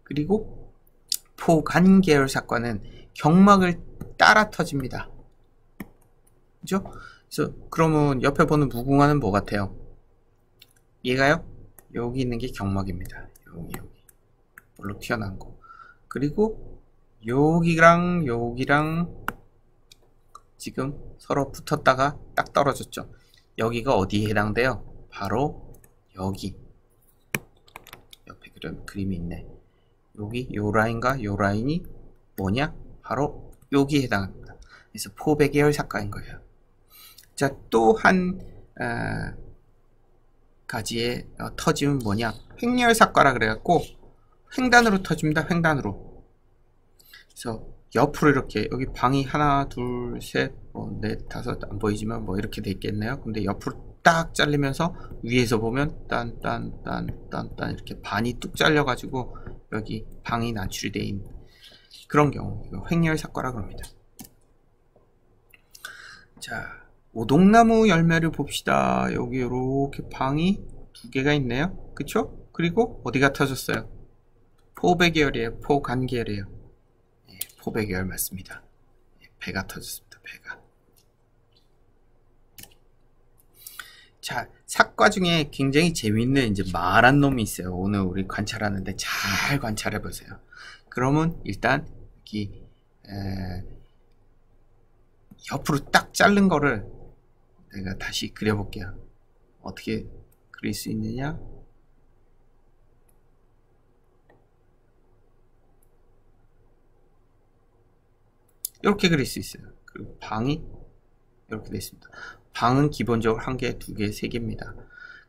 S1: 그리고 포간 계열 사과는 경막을 따라 터집니다. 그죠? 그래서 그러면 옆에 보는 무궁화는 뭐 같아요? 얘가요? 여기 있는 게 경막입니다. 여기 볼록 튀어나온 거. 그리고 여기랑 지금 서로 붙었다가 딱 떨어졌죠. 여기가 어디에 해당돼요? 바로 여기. 옆에 그림이 있네. 여기 요 라인과 요 라인이 뭐냐? 바로 여기에 해당합니다. 그래서 포배 계열 사과인 거예요. 자, 또 한 가지의 터짐은 뭐냐? 횡렬 사과라 그래갖고 횡단으로 터집니다. 횡단으로. 그래서 옆으로 이렇게 여기 방이 하나, 둘, 셋, 넷, 다섯 안 보이지만 뭐 이렇게 돼 있겠네요. 근데 옆으로 딱 잘리면서 위에서 보면 딴 이렇게 반이 뚝 잘려가지고 여기 방이 난출이 돼 있는 그런 경우 횡렬 사과라고 합니다. 자, 오동나무 열매를 봅시다. 여기 이렇게 방이 두 개가 있네요. 그쵸? 그리고 어디가 터졌어요? 포배 계열이에요. 포간 계열이에요. 예, 포배 계열 맞습니다. 예, 배가 터졌습니다. 배가. 자, 삭과 중에 굉장히 재밌는 이제 말한 놈이 있어요. 오늘 우리 관찰하는데 잘 관찰해 보세요. 그러면 일단 여기 옆으로 딱 자른 거를 내가 다시 그려볼게요. 어떻게 그릴 수 있느냐? 이렇게 그릴 수 있어요. 그리고 방이 이렇게 되어 있습니다. 방은 기본적으로 한 개, 두 개, 세 개입니다.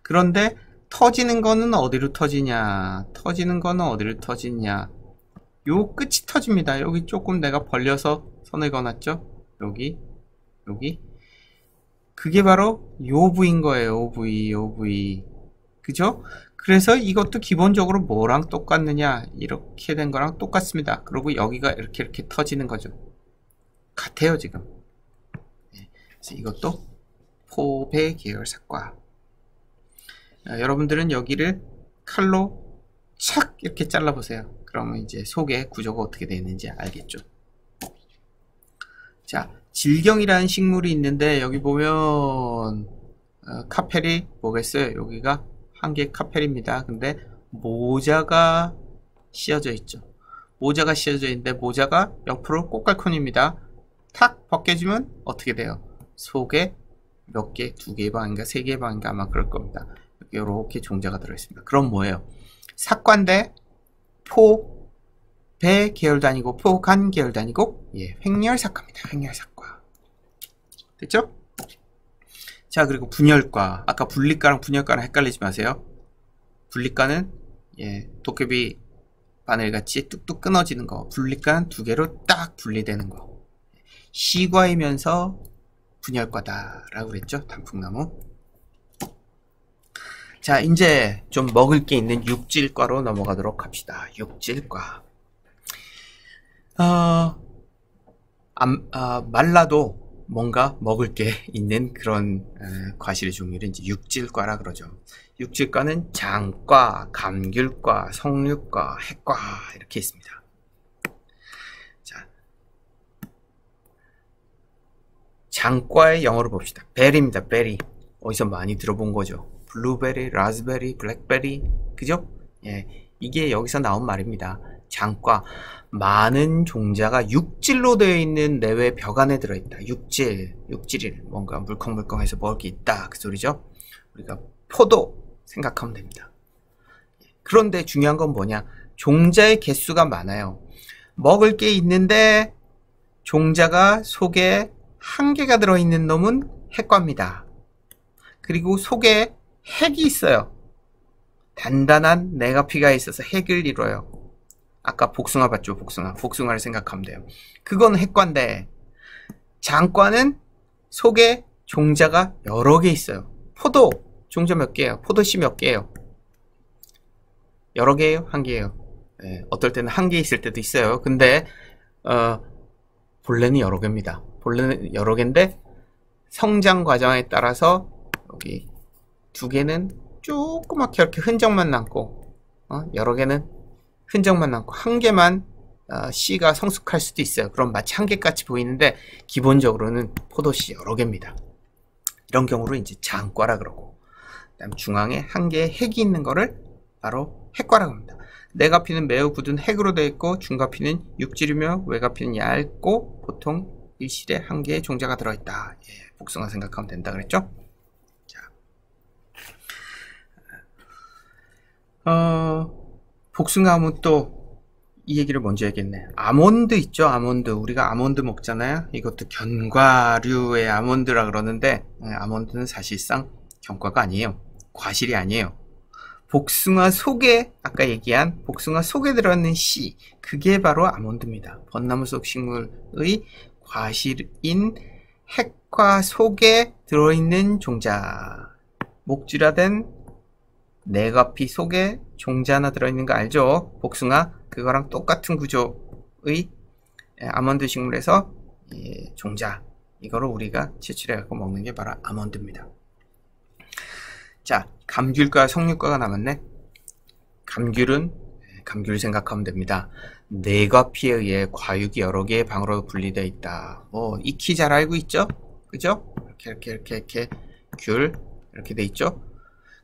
S1: 그런데 터지는 거는 어디로 터지냐? 터지는 거는 어디로 터지냐? 요 끝이 터집니다. 여기 조금 내가 벌려서 선을 그어놨죠? 여기, 여기. 그게 바로 요 부위인 거예요. 요 부위, 요 부위. 그죠? 그래서 이것도 기본적으로 뭐랑 똑같느냐? 이렇게 된 거랑 똑같습니다. 그리고 여기가 이렇게 터지는 거죠. 같아요, 지금. 그래서 이것도 포배 계열 삭과. 여러분들은 여기를 칼로 착 이렇게 잘라보세요. 그러면 이제 속의 구조가 어떻게 되어 있는지 알겠죠. 자, 질경이라는 식물이 있는데 여기 보면 카펠이 뭐겠어요? 여기가 한 개 카펠입니다. 근데 모자가 씌어져 있죠. 모자가 씌어져 있는데 모자가 옆으로 꽃갈콘입니다. 탁 벗겨지면 어떻게 돼요? 속에 몇 개, 두 개의 방인가, 세 개의 방인가 아마 그럴 겁니다. 이렇게 종자가 들어있습니다. 그럼 뭐예요? 삭과인데 포, 배 계열도 아니고 포간 계열도 아니고 예, 횡렬삭과입니다. 횡렬삭과. 됐죠? 자, 그리고 분열과. 아까 분리과랑 분열과랑 헷갈리지 마세요. 분리과는 예, 도깨비 바늘같이 뚝뚝 끊어지는 거. 분리과는 두 개로 딱 분리되는 거. 시과이면서 분열과다 라고 그랬죠. 단풍나무. 자, 이제 좀 먹을 게 있는 육질과로 넘어가도록 합시다. 육질과. 말라도 뭔가 먹을 게 있는 그런 과실의 종류를 이제 육질과라 그러죠. 육질과는 장과, 감귤과, 석류과, 핵과 이렇게 있습니다. 자, 장과의 영어로 봅시다. 베리입니다. 베리. 어디서 많이 들어본 거죠. 블루베리, 라즈베리, 블랙베리, 그죠? 예, 이게 여기서 나온 말입니다. 장과. 많은 종자가 육질로 되어 있는 내외 벽 안에 들어있다. 육질이 뭔가 물컹물컹해서 먹을 게 있다. 그 소리죠. 우리가 포도 생각하면 됩니다. 그런데 중요한 건 뭐냐? 종자의 개수가 많아요. 먹을 게 있는데 종자가 속에 한 개가 들어있는 놈은 핵과입니다. 그리고 속에 핵이 있어요. 단단한 네가피가 있어서 핵을 이뤄요. 아까 복숭아 봤죠? 복숭아를 생각하면 돼요. 그건 핵과인데 장과는 속에 종자가 여러 개 있어요. 포도 종자 몇 개예요? 포도씨 몇 개예요? 여러 개예요? 한 개예요? 네, 어떨 때는 한 개 있을 때도 있어요. 근데 본래는 여러 개입니다. 본래는 여러 개인데 성장 과정에 따라서 여기 두 개는 조그맣게 이렇게 흔적만 남고 여러 개는 흔적만 남고 한 개만 씨가 성숙할 수도 있어요. 그럼 마치 한 개같이 보이는데 기본적으로는 포도씨 여러 개입니다. 이런 경우로 이제 장과라 그러고, 그다음 중앙에 한 개의 핵이 있는 거를 바로 핵과라고 합니다. 내가피는 매우 굳은 핵으로 되어 있고 중가피는 육질이며 외가피는 얇고 보통 일실에 한 개의 종자가 들어있다. 예, 복숭아 생각하면 된다 그랬죠? 자, 복숭아 하면 또 이 얘기를 먼저 해야겠네. 아몬드 있죠? 아몬드. 우리가 아몬드 먹잖아요. 이것도 견과류의 아몬드라 그러는데 아몬드는 사실상 견과가 아니에요. 과실이 아니에요. 복숭아 속에 아까 얘기한 복숭아 속에 들어있는 씨, 그게 바로 아몬드입니다. 벚나무 속 식물의 과실인 핵과 속에 들어있는 종자. 목줄화된 네가피 속에 종자 하나 들어있는 거 알죠? 복숭아. 그거랑 똑같은 구조의 아몬드 식물에서 종자, 이거를 우리가 채취해 갖고 먹는 게 바로 아몬드입니다. 자, 감귤과 석류과가 남았네. 감귤은 감귤 생각하면 됩니다. 뇌과피에 의해 과육이 여러 개의 방으로 분리되어 있다. 익히 잘 알고 있죠? 그죠? 이렇게 귤 이렇게 돼 있죠?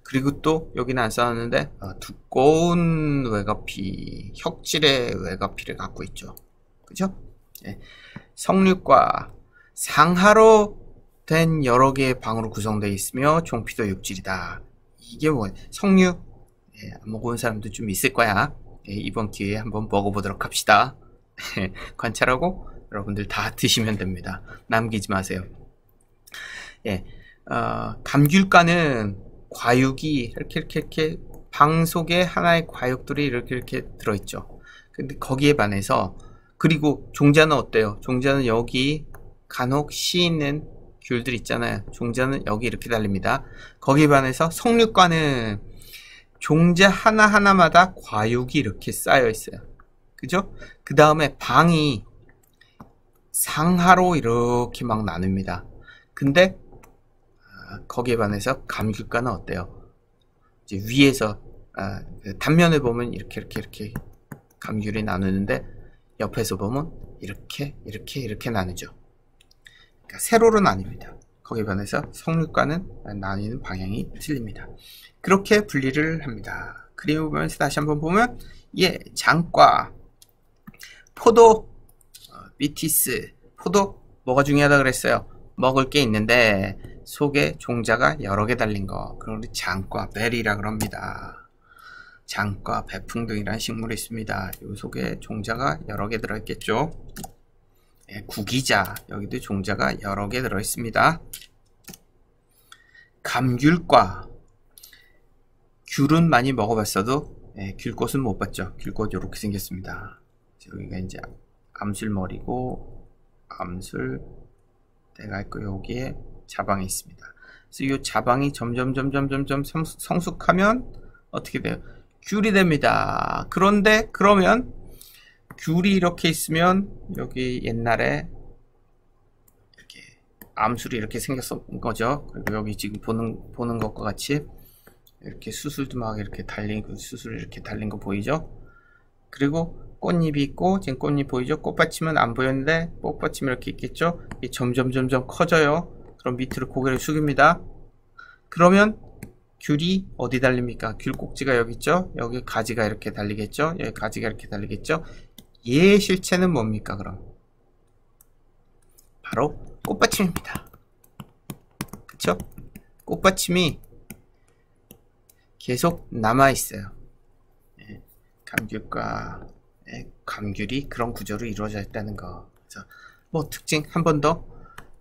S1: 그리고 또 여기는 안 써놨는데 두꺼운 외과피, 혁질의 외과피를 갖고 있죠. 그죠? 예. 석류과 상하로 된 여러 개의 방으로 구성되어 있으며 종피도 육질이다. 이게 뭐 석류 안 먹어본 사람도 좀 있을 거야. 이번 기회에 한번 먹어보도록 합시다. 관찰하고 여러분들 다 드시면 됩니다. 남기지 마세요. 감귤과는 과육이 이렇게 방 속에 하나의 과육들이 이렇게 들어있죠. 근데 거기에 반해서 그리고 종자는 어때요? 종자는 여기 간혹 씨 있는 귤들 있잖아요. 종자는 여기 이렇게 달립니다. 거기에 반해서 석류과는 종자 하나하나마다 과육이 이렇게 쌓여 있어요. 그죠? 그 다음에 방이 상하로 이렇게 막 나눕니다. 근데 거기에 반해서 감귤과는 어때요? 이제 위에서 단면을 보면 이렇게 감귤이 나누는데 옆에서 보면 이렇게 나누죠. 그러니까 세로로 나뉩니다. 거기에 반해서 석류과는 나뉘는 방향이 틀립니다. 그렇게 분리를 합니다. 그림을 보면서 다시 한번 보면 장과 포도, 미티스, 포도 뭐가 중요하다 그랬어요? 먹을 게 있는데 속에 종자가 여러 개 달린 거, 그걸 장과 베리라 그럽니다. 장과 배풍등이라는 식물이 있습니다. 이 속에 종자가 여러 개 들어있겠죠. 구기자, 여기도 종자가 여러 개 들어있습니다. 감귤과 귤은 많이 먹어봤어도 귤꽃은 못 봤죠. 귤꽃 이렇게 생겼습니다. 여기가 이제 암술머리고 암술대가 있고 여기에 자방이 있습니다. 그래서 이 자방이 점점 성숙하면 어떻게 돼요? 귤이 됩니다. 그런데 그러면 귤이 이렇게 있으면 여기 옛날에 이렇게 암술이 이렇게 생겼던 거죠. 그리고 여기 지금 보는 것과 같이 이렇게 수술도 막 이렇게 달린 수술 이렇게 달린 거 보이죠? 그리고 꽃잎이 있고 지금 꽃잎 보이죠? 꽃받침은 안 보였는데 꽃받침이 이렇게 있겠죠? 이게 점점 커져요. 그럼 밑으로 고개를 숙입니다. 그러면 귤이 어디 달립니까? 귤 꼭지가 여기 있죠? 여기 가지가 이렇게 달리겠죠? 여기 가지가 이렇게 달리겠죠? 얘의 실체는 뭡니까 그럼? 바로 꽃받침입니다. 그쵸? 꽃받침이 계속 남아있어요. 감귤과 감귤이 그런 구조로 이루어져 있다는 거. 그래서 뭐 특징 한 번 더.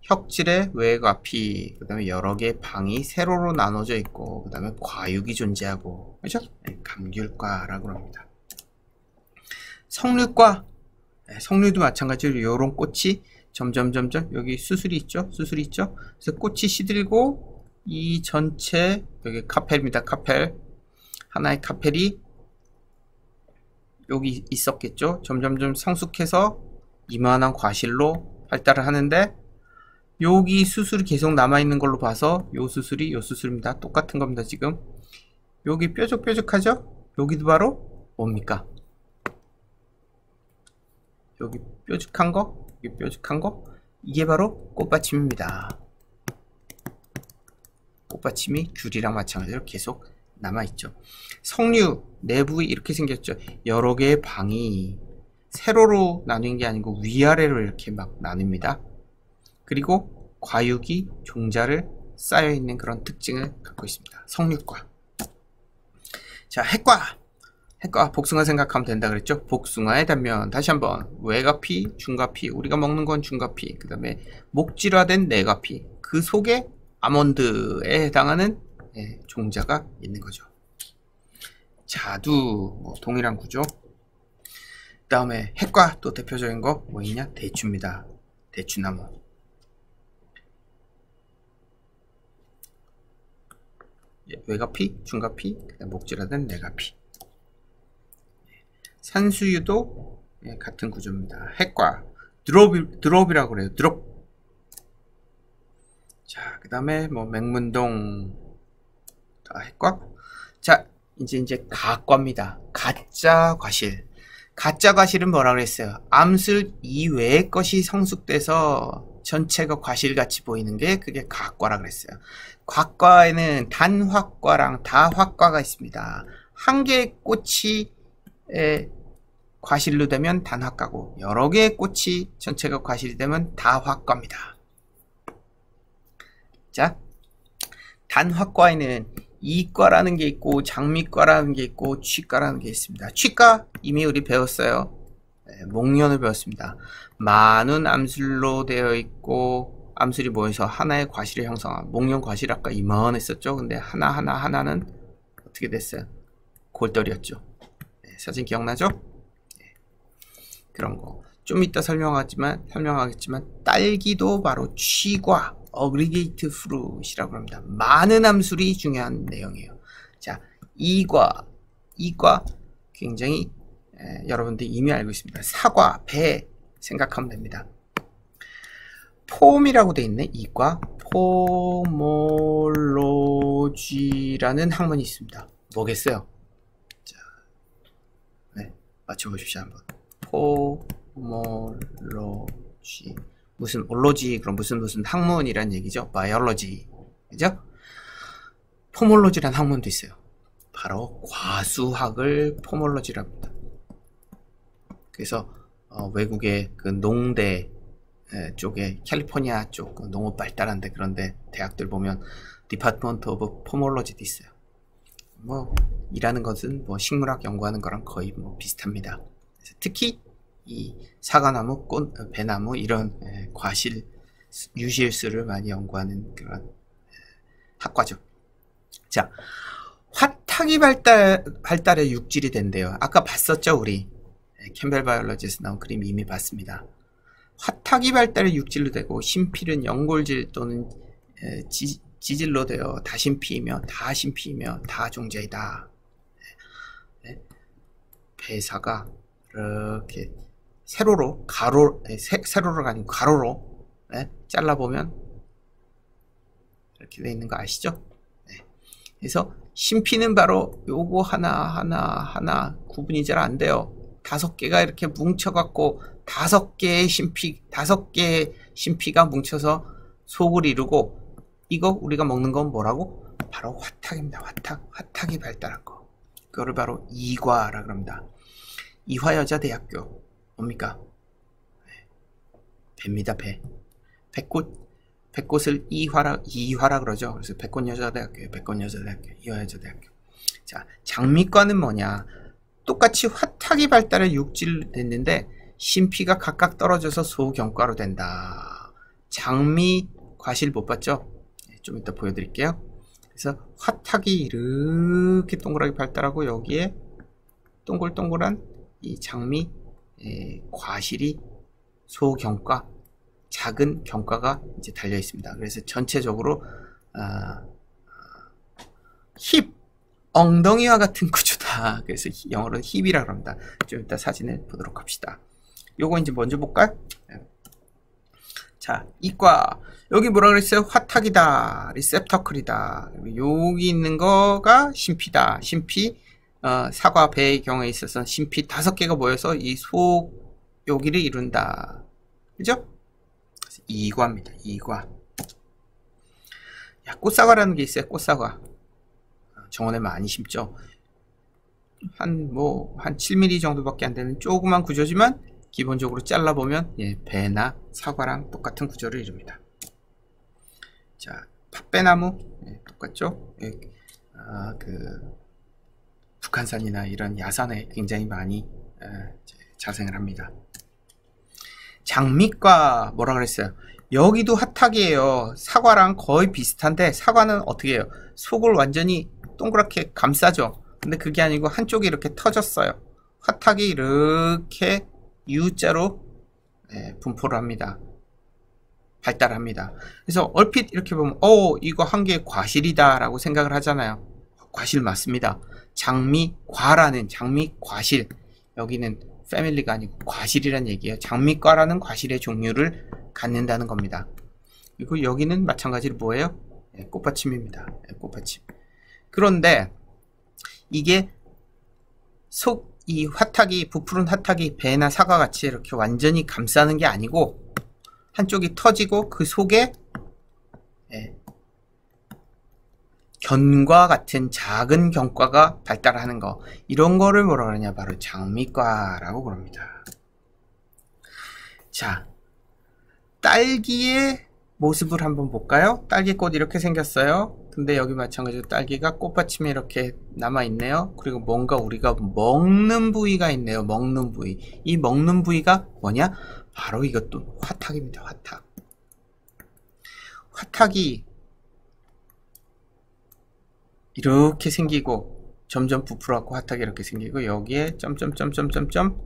S1: 혁질의 외과피, 그 다음에 여러 개의 방이 세로로 나눠져 있고, 그 다음에 과육이 존재하고, 그죠? 감귤과라고 합니다. 석류과, 석류도 마찬가지로 이런 꽃이 점점 여기 수술이 있죠? 그래서 꽃이 시들고 이 전체 여기 카펠입니다. 카펠 하나의 카펠이 여기 있었겠죠? 점점 성숙해서 이만한 과실로 발달을 하는데 여기 수술이 계속 남아있는 걸로 봐서 요 수술입니다. 똑같은 겁니다. 지금 여기 뾰족하죠? 여기도 바로 뭡니까? 여기 뾰족한 거, 이게 바로 꽃받침입니다. 꽃받침이 귤이랑 마찬가지로 계속 남아있죠. 석류 내부에 이렇게 생겼죠. 여러 개의 방이 세로로 나눈 게 아니고 위아래로 이렇게 막 나뉩니다. 그리고 과육이 종자를 쌓여있는 그런 특징을 갖고 있습니다. 석류과. 자, 핵과 복숭아 생각하면 된다 그랬죠. 복숭아의 단면 다시 한번 외과피, 중과피, 우리가 먹는 건 중과피, 그 다음에 목질화된 내과피, 그 속에 아몬드에 해당하는 종자가 있는 거죠. 자두 뭐 동일한 구조. 그 다음에 핵과 또 대표적인 거 뭐 있냐? 대추입니다. 대추나무. 외과피, 중과피, 목질화된 내과피. 산수유도 같은 구조입니다. 핵과 드롭이라고 그래요. 드롭. 자, 그 다음에 뭐 맹문동 다 했고, 자, 이제 가과입니다. 가짜 과실. 가짜 과실은 뭐라 그랬어요? 암술 이외의 것이 성숙돼서 전체가 과실같이 보이는 게 그게 가과라 그랬어요. 곽과에는 단화과랑 다화과가 있습니다. 한 개의 꽃이 과실로 되면 단화과고, 여러 개의 꽃이 전체가 과실이 되면 다화과입니다. 자, 단화과에는 이과라는 게 있고 장미과라는 게 있고 취과라는 게 있습니다. 취과 이미 우리 배웠어요. 목련을 배웠습니다. 많은 암술로 되어 있고 암술이 모여서 하나의 과실을 형성한 목련 과실 아까 이만했었죠. 근데 하나는 어떻게 됐어요? 골똘이었죠. 사진 기억나죠? 그런 거 좀 이따 설명하겠지만 딸기도 바로 취과 어그리게이트 프루트이라고 합니다. 많은 암술이 중요한 내용이에요. 자, 이과 굉장히 여러분들이 이미 알고 있습니다. 사과, 배 생각하면 됩니다. 폼이라고 돼 있네. 이과 포몰로지라는 학문이 있습니다. 뭐겠어요? 자, 네, 맞춰보십시오 한번. 포몰로지 무슨 올로지 그럼 무슨 학문이란 얘기죠. 바이올로지 그죠? 포몰로지란 학문도 있어요. 바로 과수학을 포몰로지라고 합니다. 그래서 외국의 그 농대 쪽에 캘리포니아 쪽 농업 발달한데 그런데 대학들 보면 디파트먼트 오브 포몰로지도 있어요. 뭐 일하는 것은 뭐 식물학 연구하는 거랑 거의 뭐 비슷합니다. 그래서 특히 이 사과나무, 배나무 이런 과실, 유실수를 많이 연구하는 그런 학과죠. 자, 화탁이 발달의 육질이 된대요. 아까 봤었죠, 우리 캠벨 바이올로지에서 나온 그림 이미 봤습니다. 화탁이 발달의 육질로 되고 심필은 연골질 또는 지질로 되어 다심피이며 다심피이며 다종자이다. 배사가 이렇게 세로로 세로로가 아니고 가로로 잘라보면 이렇게 돼 있는 거 아시죠? 그래서 심피는 바로 요거 하나 구분이 잘 안 돼요. 5개가 이렇게 뭉쳐갖고 5개의 심피가 뭉쳐서 속을 이루고 이거 우리가 먹는 건 뭐라고? 바로 화탁입니다. 화탁이 발달한 거. 그거를 바로 이과라 그럽니다. 이화여자대학교 뭡니까? 배입니다. 백꽃을 이화라 그러죠. 그래서 백꽃여자대학교예요. 이화여자대학교. 자, 장미과는 뭐냐? 똑같이 화탁이 발달해 육질됐는데 심피가 각각 떨어져서 소경과로 된다. 장미 과실 못 봤죠? 좀 이따 보여드릴게요. 그래서 화탁이 이렇게 동그랗게 발달하고 여기에 동글동글한 이 장미 과실이 소경과 작은 경과가 이제 달려 있습니다. 그래서 전체적으로 힙 엉덩이와 같은 구조다. 그래서 영어로는 힙이라고 합니다. 좀 이따 사진을 보도록 합시다. 요거 이제 먼저 볼까요? 자, 이과 여기 뭐라 그랬어요? 화탁이다, 리셉터클이다. 여기 있는 거가 심피다. 심피 사과 배의 경우에 있어서 심피 5개가 모여서 이 속 여기를 이룬다. 그죠? 이과입니다. 이과. 야, 꽃사과라는 게 있어요. 꽃사과. 정원에 많이 심죠. 한 7mm 정도밖에 안 되는 조그만 구조지만 기본적으로 잘라보면 배나 사과랑 똑같은 구조를 이룹니다. 자, 팥배나무 똑같죠? 북한산이나 이런 야산에 굉장히 많이 자생을 합니다. 장미과 뭐라 그랬어요? 여기도 화탁이에요. 사과랑 거의 비슷한데 사과는 어떻게 해요? 속을 완전히 동그랗게 감싸죠. 근데 그게 아니고 한쪽이 이렇게 터졌어요. 화탁이 이렇게 U자로 분포를 합니다. 발달합니다. 그래서 얼핏 이렇게 보면 이거 한 개의 과실이다 라고 생각을 하잖아요. 과실 맞습니다. 장미과라는 장미과실, 여기는 패밀리가 아니고 과실이란 얘기예요. 장미과라는 과실의 종류를 갖는다는 겁니다. 그리고 여기는 마찬가지로 뭐예요? 네, 꽃받침입니다. 네, 꽃받침. 그런데 이게 이 화탁이, 부풀은 화탁이 배나 사과같이 이렇게 완전히 감싸는 게 아니고 한쪽이 터지고 그 속에 견과 같은 작은 경과가 발달하는 거, 이런 거를 뭐라 그러냐, 바로 장미과라고 그럽니다. 자, 딸기의 모습을 한번 볼까요? 딸기꽃 이렇게 생겼어요. 근데 여기 마찬가지로 딸기가 꽃받침에 이렇게 남아있네요. 그리고 뭔가 우리가 먹는 부위가 있네요. 먹는 부위. 이 먹는 부위가 뭐냐? 바로 이것도 화탁입니다. 화탁. 화탁이 이렇게 생기고 점점 부풀어갖고 화탁이 이렇게 생기고 여기에 점점점점점점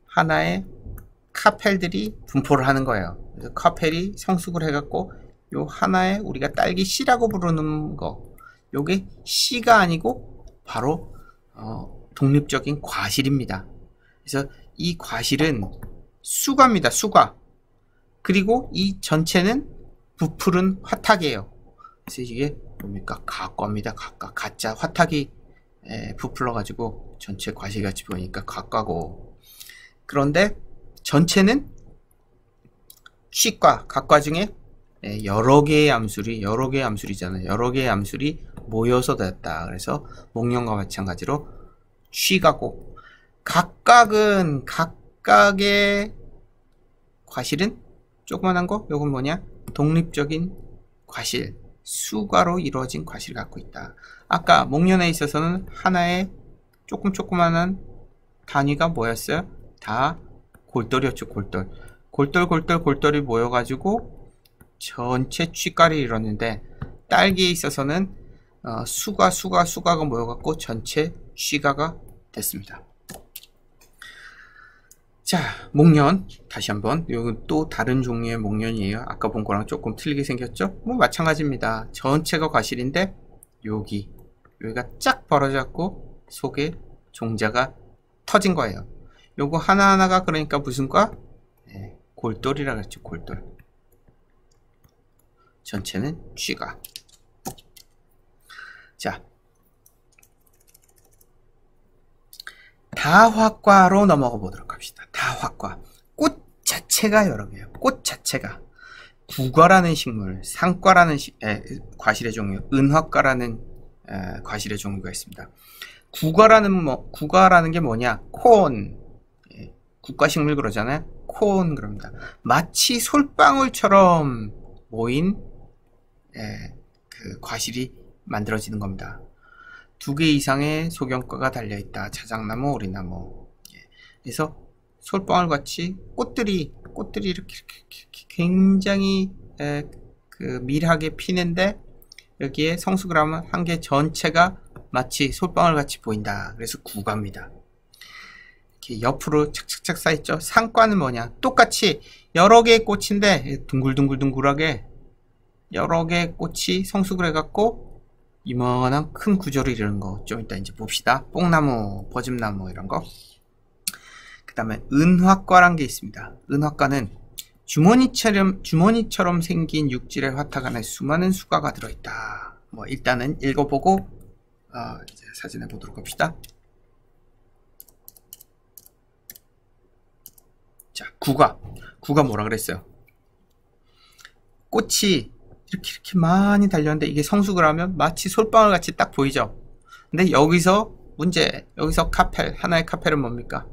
S1: 하나의 카펠들이 분포를 하는 거예요. 그래서 카펠이 성숙을 해갖고 요 하나의 우리가 딸기 씨라고 부르는 거, 요게 씨가 아니고 바로 독립적인 과실입니다. 그래서 이 과실은 수과입니다. 수과. 그리고 이 전체는 부풀은 화탁이에요. 그래서 이게 뭡니까? 가과입니다. 가과. 가짜 화탁이 부풀러 가지고 전체 과실같이 보이니까 가과고, 그런데 전체는 취과, 각과 중에 여러 개의 암술이잖아요. 여러 개의 암술이 모여서 됐다. 그래서 목련과 마찬가지로 취가고, 각각은 각각의 과실은 조그만한 거, 요건 뭐냐? 독립적인 과실, 수과로 이루어진 과실을 갖고 있다. 아까 목련에 있어서는 하나의 조그만한 단위가 뭐였어요? 다 골똘이었죠. 골똘이 모여가지고 전체 취가를 이뤘는데, 딸기에 있어서는 수가가 모여갖고 전체 취가가 됐습니다. 자, 목련 다시 한번, 이건 또 다른 종류의 목련이에요. 아까 본 거랑 조금 틀리게 생겼죠? 뭐 마찬가지입니다. 전체가 과실인데 여기가 쫙 벌어졌고 속에 종자가 터진 거예요. 요거 하나하나가 그러니까 무슨 과? 골똘이라 그랬죠. 골똘. 전체는 쥐가. 자, 다화과로 넘어가 보도록 합시다. 다화과. 꽃 자체가 여러 개예요. 꽃 자체가. 구과라는 식물, 상과라는 과실의 종류, 은화과라는 과실의 종류가 있습니다. 구과라는 게 뭐냐? 콘. 국과식물 그러잖아요. 콘 그럽니다. 마치 솔방울처럼 모인 그 과실이 만들어지는 겁니다. 2개 이상의 소경과가 달려있다. 자작나무, 오리나무. 그래서 솔방울같이 꽃들이 이렇게 굉장히 그 밀하게 피는데, 여기에 성숙을 하면 한 개 전체가 마치 솔방울같이 보인다. 그래서 구과입니다. 이렇게 옆으로 착착착 쌓였죠. 상과는 뭐냐? 똑같이 여러 개의 꽃인데 둥글둥글둥글하게 여러 개의 꽃이 성숙을 해갖고 이만한 큰 구조를 이루는 거. 좀 이따 이제 봅시다. 뽕나무, 버즘나무 이런 거. 그 다음에 은화과란 게 있습니다. 은화과는 주머니처럼 생긴 육질의 화탁 안에 수많은 수과가 들어있다. 뭐 일단은 읽어보고 이제 사진을 보도록 합시다. 자, 구가 뭐라 그랬어요? 꽃이 이렇게 많이 달렸는데 이게 성숙을 하면 마치 솔방울 같이 딱 보이죠? 근데 여기서 여기서 하나의 카펠은 뭡니까?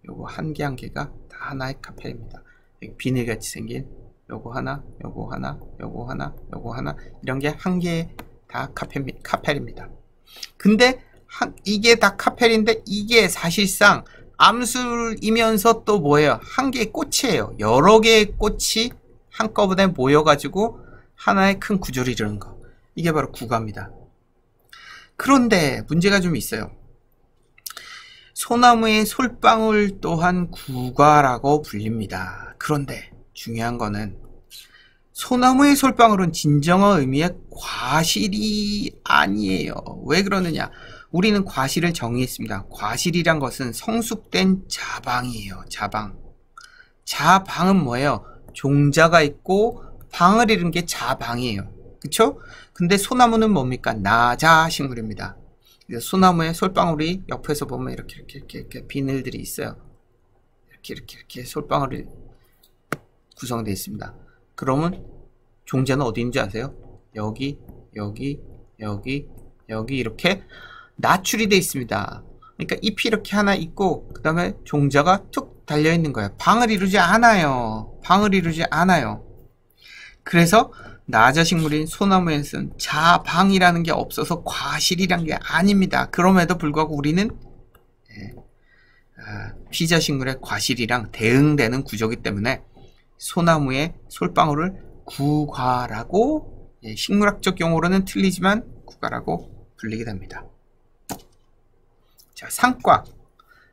S1: 요거 한 개 한 개가 다 하나의 카펠입니다. 여기 비늘같이 생긴 요거 하나, 요거 하나, 요거 하나, 요거 하나, 이런 게 한 개 다 카펠입니다. 근데 이게 다 카펠인데 이게 사실상 암술이면서 또 뭐예요? 한 개의 꽃이에요. 여러 개의 꽃이 한꺼번에 모여가지고 하나의 큰 구조를 이루는 거. 이게 바로 구과입니다. 그런데 문제가 좀 있어요. 소나무의 솔방울 또한 구과라고 불립니다. 그런데 중요한 거는 소나무의 솔방울은 진정한 의미의 과실이 아니에요. 왜 그러느냐? 우리는 과실을 정의했습니다. 과실이란 것은 성숙된 자방이에요. 자방은 뭐예요? 종자가 있고 방을 이룬 게 자방이에요. 그쵸? 근데 소나무는 뭡니까? 나자식물입니다. 그래서 소나무에 솔방울이 옆에서 보면 이렇게 비늘들이 있어요. 이렇게 솔방울이 구성되어 있습니다. 그러면 종자는 어디 있는지 아세요? 여기 이렇게 나출이 되어 있습니다. 그러니까 잎이 이렇게 하나 있고 그 다음에 종자가 툭 달려 있는 거예요. 방을 이루지 않아요. 방을 이루지 않아요. 그래서 나자식물인 소나무에서는 자방이라는 게 없어서 과실이란 게 아닙니다. 그럼에도 불구하고 우리는 피자식물의 과실이랑 대응되는 구조이기 때문에 소나무의 솔방울을 구과라고, 식물학적 용어로는 틀리지만 구과라고 불리게 됩니다. 자, 상과.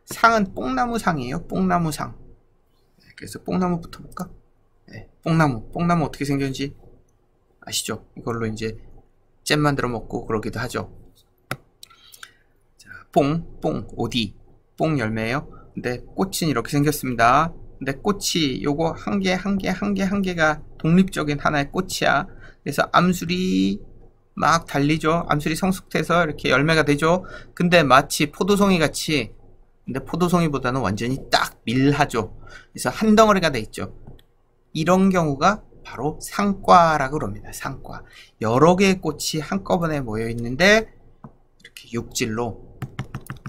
S1: 상은 뽕나무상이에요. 뽕나무상. 그래서 뽕나무부터 볼까? 뽕나무 어떻게 생겼는지 아시죠? 이걸로 이제 잼 만들어 먹고 그러기도 하죠. 자, 어디? 뽕 열매예요. 근데 꽃은 이렇게 생겼습니다. 근데 꽃이 요거 한 개가 독립적인 하나의 꽃이야. 그래서 암술이 막 달리죠. 암술이 성숙돼서 이렇게 열매가 되죠. 근데 마치 포도송이 같이, 근데 포도송이보다는 완전히 딱 밀하죠. 그래서 한 덩어리가 돼 있죠. 이런 경우가 바로 상과라고 그럽니다. 상과. 여러 개의 꽃이 한꺼번에 모여 있는데 이렇게 육질로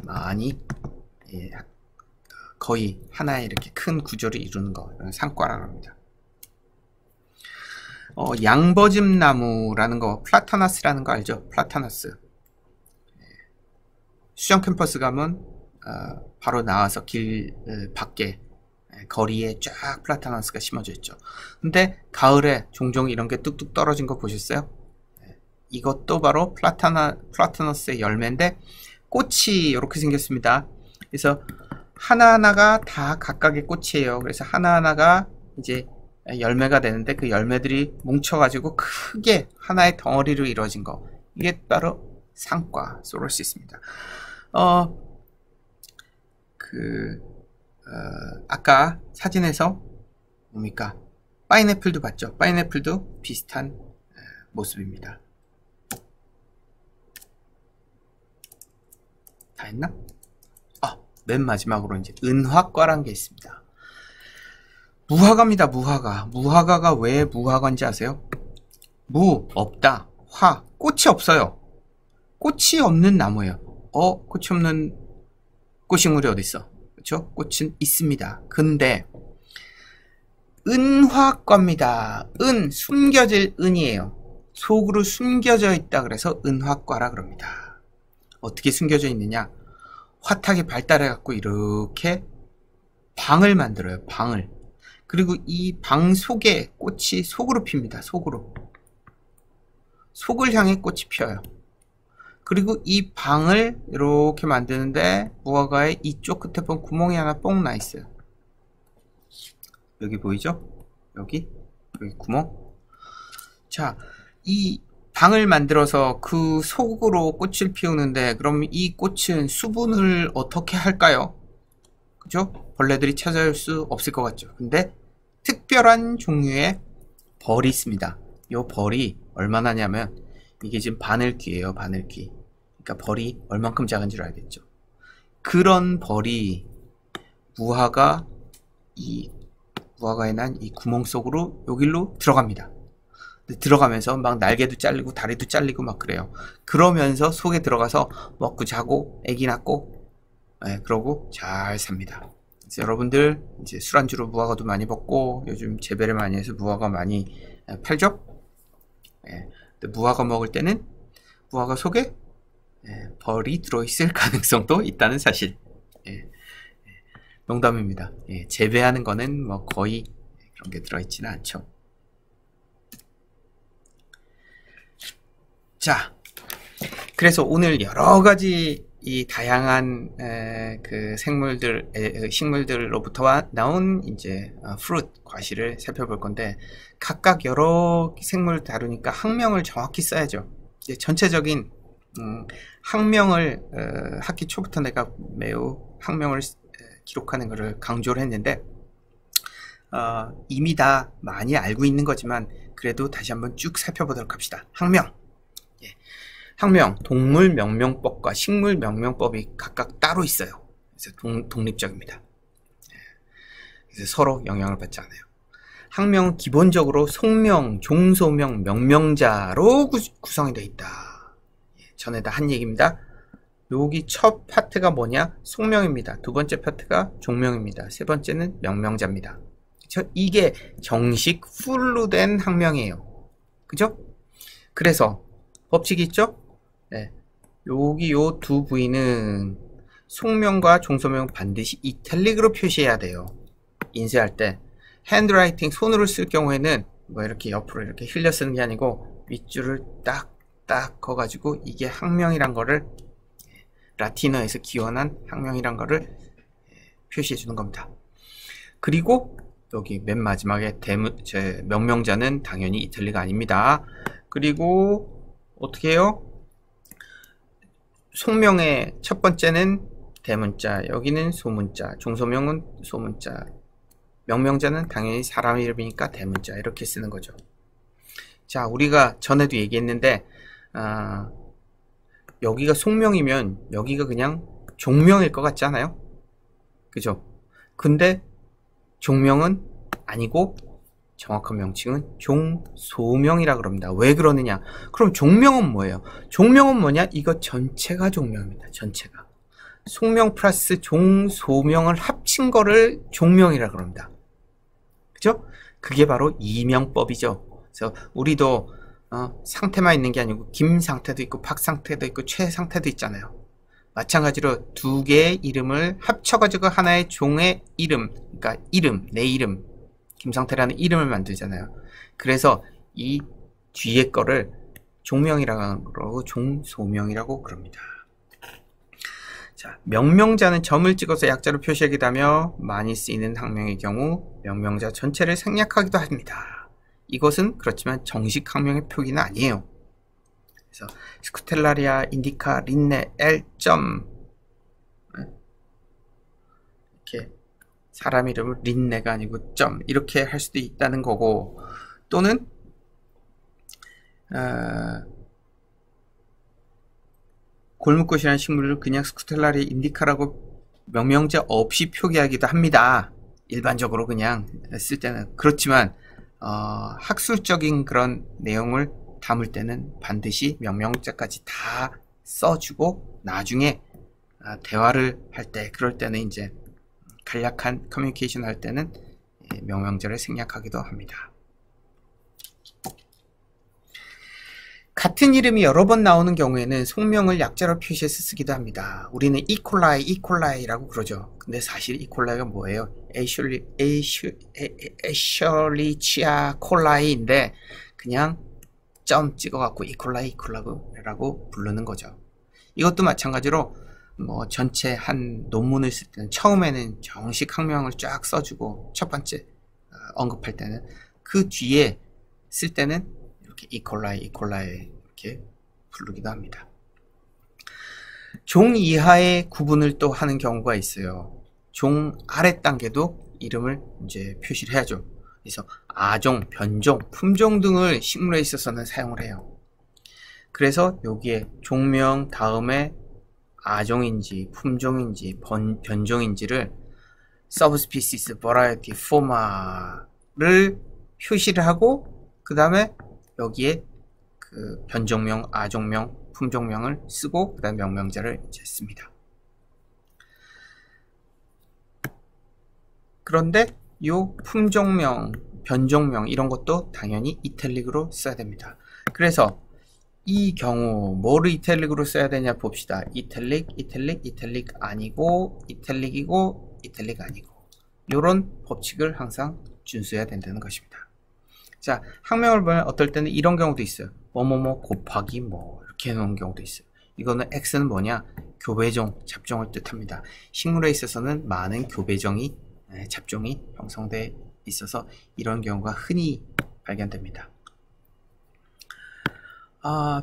S1: 많이, 거의 하나의 이렇게 큰 구조를 이루는 거, 상과라고 합니다. 양버짐나무라는 거, 플라타나스라는 거 알죠? 플라타나스. 수정 캠퍼스 가면 바로 나와서 길 밖에 거리에 쫙 플라타나스가 심어져 있죠. 근데 가을에 종종 이런 게 뚝뚝 떨어진 거 보셨어요? 이것도 바로 플라타너스의 열매인데 꽃이 이렇게 생겼습니다. 그래서 하나하나가 다 각각의 꽃이에요. 그래서 하나하나가 이제 열매가 되는데 그 열매들이 뭉쳐가지고 크게 하나의 덩어리로 이루어진 거, 이게 바로 상과로 할 수 있습니다. 아까 사진에서 뭡니까? 파인애플도 봤죠? 파인애플도 비슷한 모습입니다. 다 했나? 맨 마지막으로 이제 은화과라는 게 있습니다. 무화과입니다. 무화과가 왜 무화과인지 아세요? 없다. 꽃이 없어요. 꽃이 없는 나무예요. 꽃이 없는 꽃식물이 어디 있어? 그렇죠? 꽃은 있습니다. 근데 은화과입니다. 숨겨질 은이에요. 속으로 숨겨져 있다 그래서 은화과라 그럽니다. 어떻게 숨겨져 있느냐? 화탁이 발달해 갖고 이렇게 방을 만들어요. 방을. 그리고 이 방 속에 꽃이 속으로 핍니다. 속을 향해 꽃이 피어요. 그리고 이 방을 이렇게 만드는데 무화과의 이쪽 끝에 보면 구멍이 하나 뽕 나 있어요. 여기 보이죠? 여기 구멍. 자, 이 방을 만들어서 그 속으로 꽃을 피우는데 그럼 이 꽃은 수분을 어떻게 할까요? 그죠? 벌레들이 찾아올 수 없을 것 같죠. 근데 특별한 종류의 벌이 있습니다. 이 벌이 얼마나 냐면 이게 지금 바늘귀예요. 바늘귀. 그러니까 벌이 얼만큼 작은지 알겠죠. 그런 벌이 무화과에 난 이 구멍 속으로 여기로 들어갑니다. 들어가면서 막 날개도 잘리고 다리도 잘리고 막 그래요. 그러면서 속에 들어가서 먹고 자고 애기 낳고 그러고 잘 삽니다. 그래서 여러분들 이제 술안주로 무화과도 많이 먹고 요즘 재배를 많이 해서 무화과 많이 팔죠? 무화과 먹을 때는 무화과 속에 벌이 들어있을 가능성도 있다는 사실. 농담입니다. 재배하는 거는 뭐 거의 그런 게 들어있지는 않죠. 자, 그래서 오늘 여러 가지 이 다양한 그 식물들로부터 나온 이제 프루트, 과실을 살펴볼 건데 각각 여러 생물을 다루니까 학명을 정확히 써야죠. 이제 전체적인 학명을 학기 초부터 내가 매우 학명을 기록하는 것을 강조를 했는데 이미 다 많이 알고 있는 거지만 그래도 다시 한번 쭉 살펴보도록 합시다. 학명. 예. 학명, 동물 명명법과 식물 명명법이 각각 따로 있어요. 그래서 독립적입니다. 그래서 서로 영향을 받지 않아요. 학명은 기본적으로 속명, 종소명, 명명자로 구성이 되어 있다. 전에 다 한 얘기입니다. 여기 첫 파트가 뭐냐? 속명입니다. 두 번째 파트가 종명입니다. 세 번째는 명명자입니다. 그쵸? 이게 정식 풀로 된 학명이에요. 그죠? 그래서 법칙이 있죠? 네. 여기 요 두 부위는 속명과 종소명 반드시 이탈릭으로 표시해야 돼요. 인쇄할 때 핸드라이팅 손으로 쓸 경우에는 뭐 이렇게 옆으로 이렇게 흘려 쓰는 게 아니고 윗줄을 딱 그어가지고 이게 학명이란 거를 라틴어에서 기원한 학명이란 거를 표시해 주는 겁니다. 그리고 여기 맨 마지막에 명명자는 당연히 이탈리가 아닙니다. 그리고 어떻게 해요? 속명의 첫 번째는 대문자, 여기는 소문자, 종소명은 소문자, 명명자는 당연히 사람 이름이니까 대문자 이렇게 쓰는 거죠. 자, 우리가 전에도 얘기했는데 여기가 속명이면 여기가 그냥 종명일 것 같지 않아요? 그죠? 근데 종명은 아니고 정확한 명칭은 종소명이라 그럽니다. 왜 그러느냐? 그럼 종명은 뭐예요? 종명은 뭐냐? 이거 전체가 종명입니다. 전체가. 속명 플러스 종소명을 합친 거를 종명이라 그럽니다. 그죠? 그게 바로 이명법이죠. 그래서 우리도 상태만 있는 게 아니고 김 상태도 있고 박 상태도 있고 최 상태도 있잖아요. 마찬가지로 두 개의 이름을 합쳐가지고 하나의 종의 이름, 그러니까 이름, 내 이름, 김상태라는 이름을 만들잖아요. 그래서 이 뒤에 거를 종명이라고 그러고 종소명이라고 그럽니다. 자, 명명자는 점을 찍어서 약자로 표시하기도 하며 많이 쓰이는 학명의 경우 명명자 전체를 생략하기도 합니다. 이것은 그렇지만 정식 학명의 표기는 아니에요. 그래서 스쿠텔라리아, 인디카, 린네, L. 이렇게 사람 이름을 린네가 아니고 점 이렇게 할 수도 있다는 거고, 또는 골무꽃이라는 식물을 그냥 스쿠텔라리아 인디카라고 명명자 없이 표기하기도 합니다. 일반적으로 그냥 쓸 때는. 그렇지만 학술적인 그런 내용을 담을 때는 반드시 명명자까지 다 써주고 나중에 대화를 할 때, 그럴 때는 이제 간략한 커뮤니케이션 할 때는 명명자를 생략하기도 합니다. 같은 이름이 여러 번 나오는 경우에는 속명을 약자로 표시해서 쓰기도 합니다. 우리는 이콜라이라고 그러죠. 근데 사실 이콜라이가 뭐예요? 에셔리치아 콜라이인데 그냥 점 찍어갖고 이콜라이라고 부르는 거죠. 이것도 마찬가지로 뭐 전체 한 논문을 쓸 때는 처음에는 정식 학명을 쫙 써주고 첫 번째 언급할 때는 그 뒤에 쓸 때는 이렇게 이콜라이 이렇게 부르기도 합니다. 종 이하의 구분을 또 하는 경우가 있어요. 종 아래 단계도 이름을 이제 표시를 해야죠. 그래서 아종, 변종, 품종 등을 식물에 있어서는 사용을 해요. 그래서 여기에 종명 다음에 아종인지 품종인지 변종인지를 subspecies, variety, forma를 표시를 하고 그 다음에 여기에 그 변종명, 아종명, 품종명을 쓰고 그 다음에 명명자를 이제 씁니다. 그런데 이 품종명, 변종명 이런 것도 당연히 이탈릭으로 써야 됩니다. 그래서 이 경우 뭐를 이탈릭으로 써야 되냐 봅시다. 이탈릭 아니고 이탈릭이고 이탈릭 아니고 이런 법칙을 항상 준수해야 된다는 것입니다. 자, 학명을 보면 어떨 때는 이런 경우도 있어요. 뭐뭐뭐 곱하기 뭐 이렇게 해놓은 경우도 있어요. 이거는 X는 뭐냐? 교배종, 잡종을 뜻합니다. 식물에 있어서는 많은 교배종이, 잡종이 형성돼 있어서 이런 경우가 흔히 발견됩니다.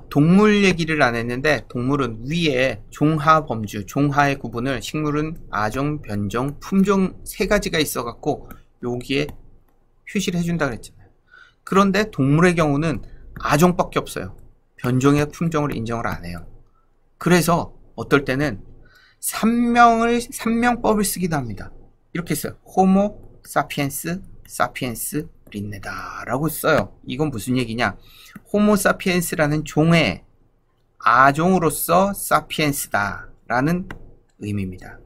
S1: 동물 얘기를 안 했는데 동물은 위에 종하 범주, 종하의 구분을 식물은 아종, 변종, 품종 세 가지가 있어 갖고 여기에 표시를 해준다 그랬잖아요. 그런데 동물의 경우는 아종밖에 없어요. 변종의 품종을 인정을 안 해요. 그래서 어떨 때는 산명법을 쓰기도 합니다. 이렇게 써요. 호모 사피엔스 사피엔스 린네다 라고 써요. 이건 무슨 얘기냐? 호모 사피엔스라는 종의 아종으로서 사피엔스다 라는 의미입니다.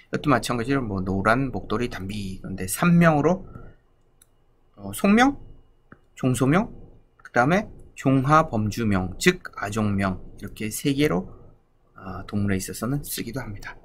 S1: 이것도 마찬가지로 뭐 노란 목도리 담비, 근데 산명으로 속명, 종소명, 그 다음에 종하범주명, 즉 아종명, 이렇게 세 개로 동물에 있어서는 쓰기도 합니다.